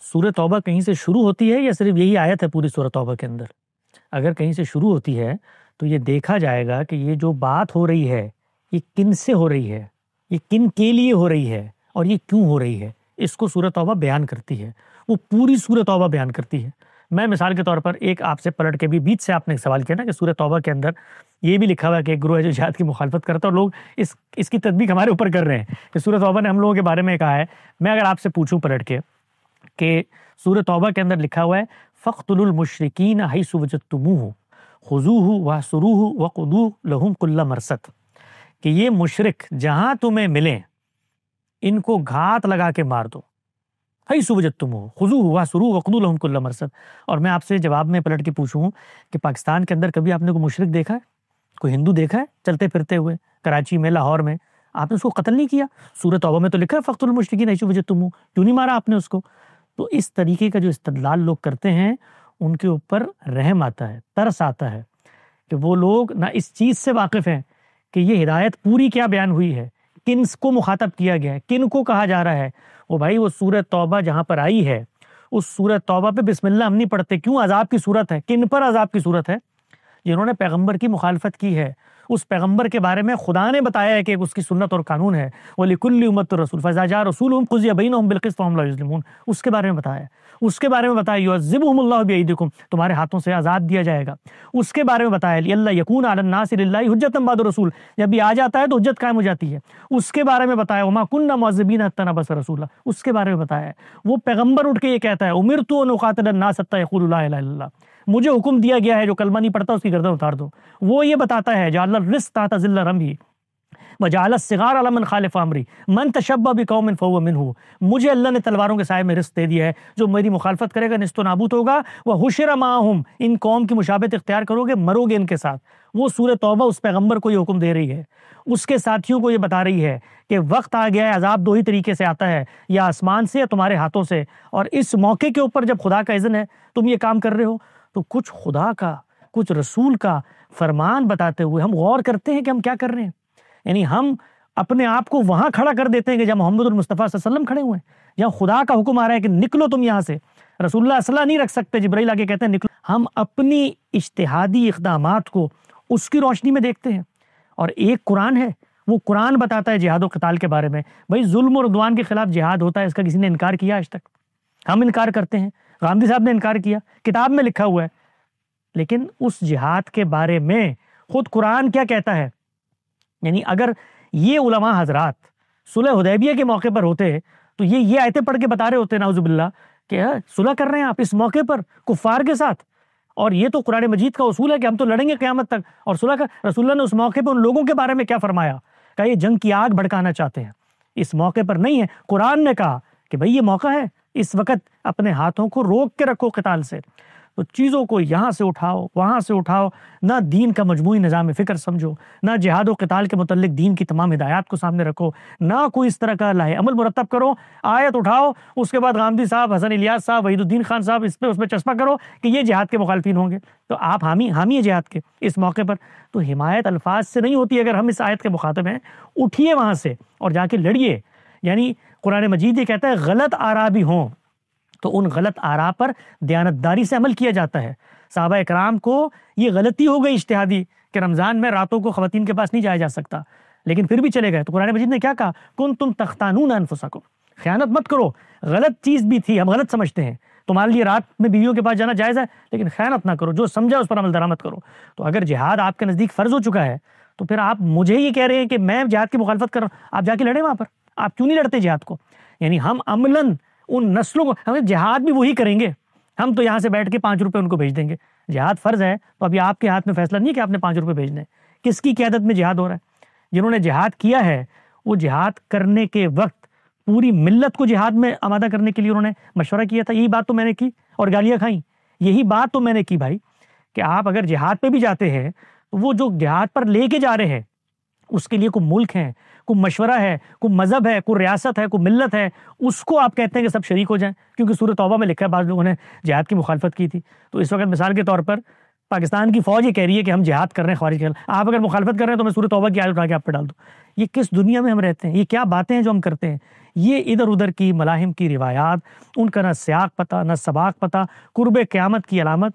سورہ توبہ کہیں سے شروع ہوتی ہے یا صرف یہی آیت ہے پوری سورہ توبہ کے اندر؟ اگر کہیں سے شروع ہوتی ہے تو یہ دیکھا جائے گا کہ یہ جو بات ہو رہی ہے یہ کن سے ہو رہی ہے، یہ کن کے لیے ہو رہی ہے، اور یہ کیوں ہو رہی ہے. اس کو سورہ توبہ بیان کرتی ہے، وہ پوری سورہ توبہ بیان کرتی ہے. میں مثال کے طور پر ایک آپ سے پلٹ کے بھی بیچ سے آپ نے ایک سوال کیا نا کہ سورہ توبہ کے اندر یہ بھی لکھا ہوا ہے کہ ایک گروہ ہے جو جہاد کی مخالفت کرتا ہے، اور لوگ اس کی تطبیق ہمارے اوپر کر رہے ہیں کہ سورہ توبہ نے ہم لوگوں کے بارے میں کہا ہے. میں اگر آپ سے پوچھوں پلٹ کے کہ سورہ توبہ کے اندر لکھا ہوا ہے فَاقْتُلُوا الْمُشْرِكِينَ حَيْثُ وَجَدتُّمُوهُمْ خُذُوهُ وَاحْصُرُوهُ وَخُذُوا لَهُمْ كُلَّ مَرْصَدٍ، کہ یہ مشرک جہاں تمہیں ملیں ان کو گھات لگا کے مار دو. حَيْثُ وَجَدتُّمُوهُ خُذُوهُ وَاحْصُرُوهُ وَخُذُوا لَهُمْ كُلَّ مَرْصَدٍ. اور میں آپ سے جواب میں پلٹ کے پوچھوں کہ پاکستان کے اندر کبھی آپ نے کوئی مشرک دیکھا ہے، کوئی ہندو دیکھا ہے چلتے پھرتے ہوئے کراچی میں، لاہور میں؟ آپ نے اس کو قتل نہیں کیا. سورہ توبہ میں تو لکھا ہے فَاقْتُلُوا الْمُشْرِكِينَ حَيْثُ وَجَدتُّمُوهُمْ، کیوں نہیں مارا آپ نے اس کو؟ تو اس طریقے کا جو استدلال لوگ کرتے ہیں ان کے اوپر رحم آتا ہے، ترس آتا ہے کہ وہ لوگ نہ اس چیز سے واقف ہیں کہ یہ ہدایت پوری کیا بیان ہوئی ہے، کن کو مخاطب کیا گیا ہے، کن کو کہا جا رہا ہے؟ وہ بھائی وہ سورہ توبہ جہاں پر آئی ہے، اس سورہ توبہ پہ بسم اللہ ہم نہیں پڑھتے، کیوں؟ عذاب کی صورت ہے۔ کن پر عذاب کی صورت ہے؟ جنہوں نے پیغمبر کی مخالفت کی ہے، اس پیغمبر کے بارے میں خدا نے بتایا ہے کہ اس کی سنت اور قانون ہے، وَلِكُلِّ أُمَّةٍ رَسُولٌ فَإِذَا جَاءَ رَسُولُهُمْ قُضِيَ بَيْنَهُم بِالْقِسْطِ وَهُمْ لَا يُظْلَمُونَ، اس کے بارے میں بتایا ہے، اس کے بارے میں بتایا يُعَذِّبُهُمُ اللَّهُ بِأَيْدِيكُمْ، تمہارے ہاتھوں سے عذاب دیا جائے گا، اس کے بارے میں بتایا لِأَلَّا يَكُونَ عَلَى النَّاسِ لِلَّهِ حُجَّةً بَعْدَ الرَّسُولِ، جب بھی آ جاتا ہے تو حجت قائم ہو جاتی ہے، اس کے بارے میں بتایا وَمَا كُنَّا مُعَذِّبِينَ حَتَّىٰ نَبْعَثَ رَسُولًا، اس کے بارے میں بتایا ہے۔ وہ پیغمبر اٹھ کے یہ کہتا ہے أُمِرْتُ أَنْ أُقَاتِلَ النَّاسَ حَتَّىٰ يَقُولُوا لَا إِلَٰهَ إِلَّا اللَّهُ، مجھے حکم دیا گیا ہے جو کلمہ نہیں پڑھتا اس کی گردن اتار دو۔ وہ یہ بتاتا ہے جعل الرزق تحت ظل رمحه وجعل الصغار على من خالف امری من تشبہ بقوم فهو منه، مجھے اللہ نے تلواروں کے سائے میں رزق دے دیا ہے، جو میری مخالفت کرے گا نست و نابود ہوگا، وحشر معهم، ان قوم کی مشابہت اختیار کرو گے مرو گے ان کے ساتھ۔ وہ سورہ توبہ اس پیغمبر کو یہ حکم دے رہی ہے، اس کے ساتھیوں کو یہ بتا رہی ہے کہ وقت آ گیا ہے، عذاب دو ہی طریقے سے آتا ہے، یا آسمان سے یا تمہارے ہاتھوں سے، اور اس موقع کے اوپر جب خدا کا اذن ہے تم یہ کام کر رہے ہو تو کچھ خدا کا کچھ رسول کا فرمان بتاتے ہوئے ہم غور کرتے ہیں کہ ہم کیا کر رہے ہیں۔ یعنی ہم اپنے آپ کو وہاں کھڑا کر دیتے ہیں کہ جہاں محمد المصطفیٰ صلی اللہ علیہ وسلم کھڑے ہوئے ہیں، جہاں خدا کا حکم آ رہا ہے کہ نکلو تم یہاں سے، رسول اللہ اصلاح نہیں رکھ سکتے، جبرائیل آگے کہتے ہیں نکلو۔ ہم اپنی اجتہادی اقدامات کو اس کی روشنی میں دیکھتے ہیں، اور ایک قرآن ہے، وہ قرآن بتاتا ہے جہاد و قتال کے بارے میں۔ بھائی ظلم اور عدوان کے خلاف جہاد ہوتا ہے، اس کا کسی نے انکار کیا آج تک؟ ہم انکار کرتے ہیں، غامدی صاحب نے انکار کیا، کتاب میں لکھا ہوا ہے، لیکن اس جہاد کے بارے میں خود قرآن کیا کہتا ہے؟ یعنی اگر یہ علماء حضرات صلح حدیبیہ کے موقع پر ہوتے تو یہ آیتیں پڑھ کے بتا رہے ہوتے نعوذ باللہ کہ صلح کر رہے ہیں آپ اس موقع پر کفار کے ساتھ، اور یہ تو قرآن مجید کا اصول ہے کہ ہم تو لڑیں گے قیامت تک، اور صلح کا رسول اللہ نے اس موقع پر ان لوگوں کے بارے میں کیا فرمایا کہ یہ جنگ کی آگ بھڑکانا چاہتے ہیں، اس موقع پر نہیں ہے۔ قرآن نے کہا کہ بھئی یہ موقع ہے، اس وقت اپنے ہاتھوں کو روک کے رکھو قتال سے۔ تو چیزوں کو یہاں سے اٹھاؤ وہاں سے اٹھاؤ، نہ دین کا مجموعی نظام فکر سمجھو، نہ جہاد و قتال کے متعلق دین کی تمام ہدایات کو سامنے رکھو، نہ کوئی اس طرح کا لاہے عمل مرتب کرو، آیت اٹھاؤ، اس کے بعد غامدی صاحب، حسن الیاس صاحب، وحید الدین خان صاحب اس پہ چسپاں کرو کہ یہ جہاد کے مخالفین ہوں گے، تو آپ حامی ہیں جہاد کے اس موقع پر۔ تو حمایت الفاظ سے نہیں ہوتی، اگر ہم اس آیت کے مخاطب ہیں اٹھیے وہاں سے اور جا کے لڑیے۔ یعنی قرآن مجید یہ کہتا ہے غلط آراء بھی ہوں تو ان غلط آراء پر دیانتداری سے عمل کیا جاتا ہے۔ صحابہ اکرام کو یہ غلطی ہو گئی اجتہادی کہ رمضان میں راتوں کو خواتین کے پاس نہیں جایا جا سکتا، لیکن پھر بھی چلے گئے، تو قرآن مجید نے کیا کہا؟ کنتم تختانون انفسکم، خیانت مت کرو، غلط چیز بھی تھی، ہم غلط سمجھتے ہیں، تمہارے لیے رات میں بیویوں کے پاس جانا جائز ہے، لیکن خیانت نہ کرو، جو سمجھا اس پر عمل درآمد کرو۔ تو اگر جہاد آپ کے نزدیک فرض ہو چکا ہے تو پھر آپ مجھے یہ کہہ رہے ہیں کہ میں جہاد کی مخالفت کر رہا ہوں، آپ جا کے لڑیں وہاں پر، آپ کیوں نہیں لڑتے جہاد کو؟ یعنی ہم عملاً ان نسلوں کو، ہمیں جہاد بھی وہی کریں گے، ہم تو یہاں سے بیٹھ کے 5 روپے ان کو بھیج دیں گے۔ جہاد فرض ہے تو ابھی آپ کے ہاتھ میں فیصلہ نہیں ہے کہ آپ نے 5 روپے بھیجنے، کس کی قیادت میں جہاد ہو رہا ہے؟ جنہوں نے جہاد کیا ہے وہ جہاد کرنے کے وقت پوری ملت کو جہاد میں آمادہ کرنے کے لیے انہوں نے مشورہ کیا تھا، یہی بات تو میں نے کی اور گالیاں کھائیں، یہی بات تو میں نے کی بھائی، کہ آپ اگر جہاد پہ بھی جاتے ہیں تو وہ جو جہاد پر لے کے جا رہے ہیں اس کے لیے کوئی ملک ہے، کوئی مشورہ ہے، کوئی مذہب ہے، کوئی ریاست ہے، کوئی ملت ہے، اس کو آپ کہتے ہیں کہ سب شریک ہو جائیں، کیونکہ سورہ توبہ میں لکھا ہے بعض لوگوں نے جہاد کی مخالفت کی تھی۔ تو اس وقت مثال کے طور پر پاکستان کی فوج یہ کہہ رہی ہے کہ ہم جہاد کر رہے ہیں خوارج کے خلاف، آپ اگر مخالفت کر رہے ہیں تو میں سورہ توبہ کی آیت اٹھا کے آپ پہ ڈال دوں۔ یہ کس دنیا میں ہم رہتے ہیں؟ یہ کیا باتیں ہیں جو ہم کرتے ہیں؟ یہ ادھر ادھر کی ملاحم کی روایات، ان کا نہ سیاق پتہ نہ سباق پتہ، قرب قیامت کی علامت،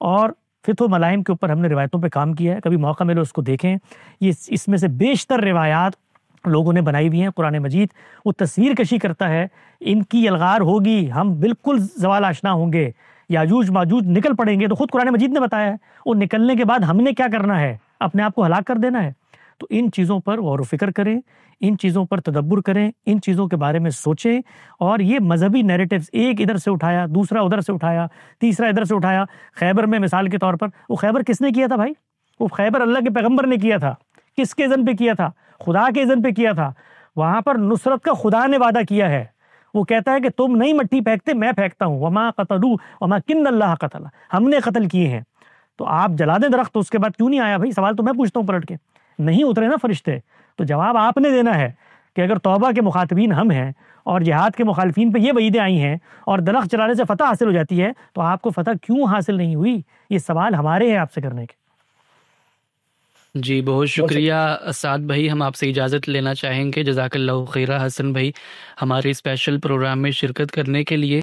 اور فتح و ملاحم کے اوپر ہم نے روایتوں پہ کام کیا ہے، کبھی موقع ملے اس کو دیکھیں۔ یہ اس میں سے بیشتر روایات لوگوں نے بنائی ہوئی ہیں، قرآن مجید وہ تصویر کشی کرتا ہے، ان کی الغار ہوگی، ہم بالکل زوال آشنا ہوں گے، یاجوج ماجوج نکل پڑیں گے، تو خود قرآن مجید نے بتایا ہے، وہ نکلنے کے بعد ہم نے کیا کرنا ہے؟ اپنے آپ کو ہلاک کر دینا ہے۔ تو ان چیزوں پر غور و فکر کریں، ان چیزوں پر تدبر کریں، ان چیزوں کے بارے میں سوچیں، اور یہ مذہبی نیریٹیوز ایک ادھر سے اٹھایا، دوسرا ادھر سے اٹھایا، تیسرا ادھر سے اٹھایا۔ خیبر میں مثال کے طور پر، وہ خیبر کس نے کیا تھا بھائی؟ وہ خیبر اللہ کے پیغمبر نے کیا تھا، کس کے اذن پہ کیا تھا؟ خدا کے اذن پہ کیا تھا۔ وہاں پر نصرت کا خدا نے وعدہ کیا ہے، وہ کہتا ہے کہ تم نہیں مٹی پھینکتے، میں پھینکتا ہوں، وما قتلوا وما کن اللہ قتل، ہم نے قتل کیے ہیں۔ تو آپ جلا دیں درخت، تو اس کے بعد کیوں نہیں آیا بھائی؟ سوال تو میں پوچھتا ہوں پلٹ کے، نہیں اترے نا فرشتے، تو جواب آپ نے دینا ہے کہ اگر توبہ کے مخاطبین ہم ہیں اور جہاد کے مخالفین پہ یہ وعیدیں آئی ہیں اور درخت جلانے سے فتح حاصل ہو جاتی ہے، تو آپ کو فتح کیوں حاصل نہیں ہوئی؟ یہ سوال ہمارے ہیں آپ سے کرنے کے۔ جی بہت شکریہ اسعد بھائی، ہم آپ سے اجازت لینا چاہیں گے، جزاک اللہ خیرہ حسن بھائی ہمارے اسپیشل پروگرام میں شرکت کرنے کے لیے۔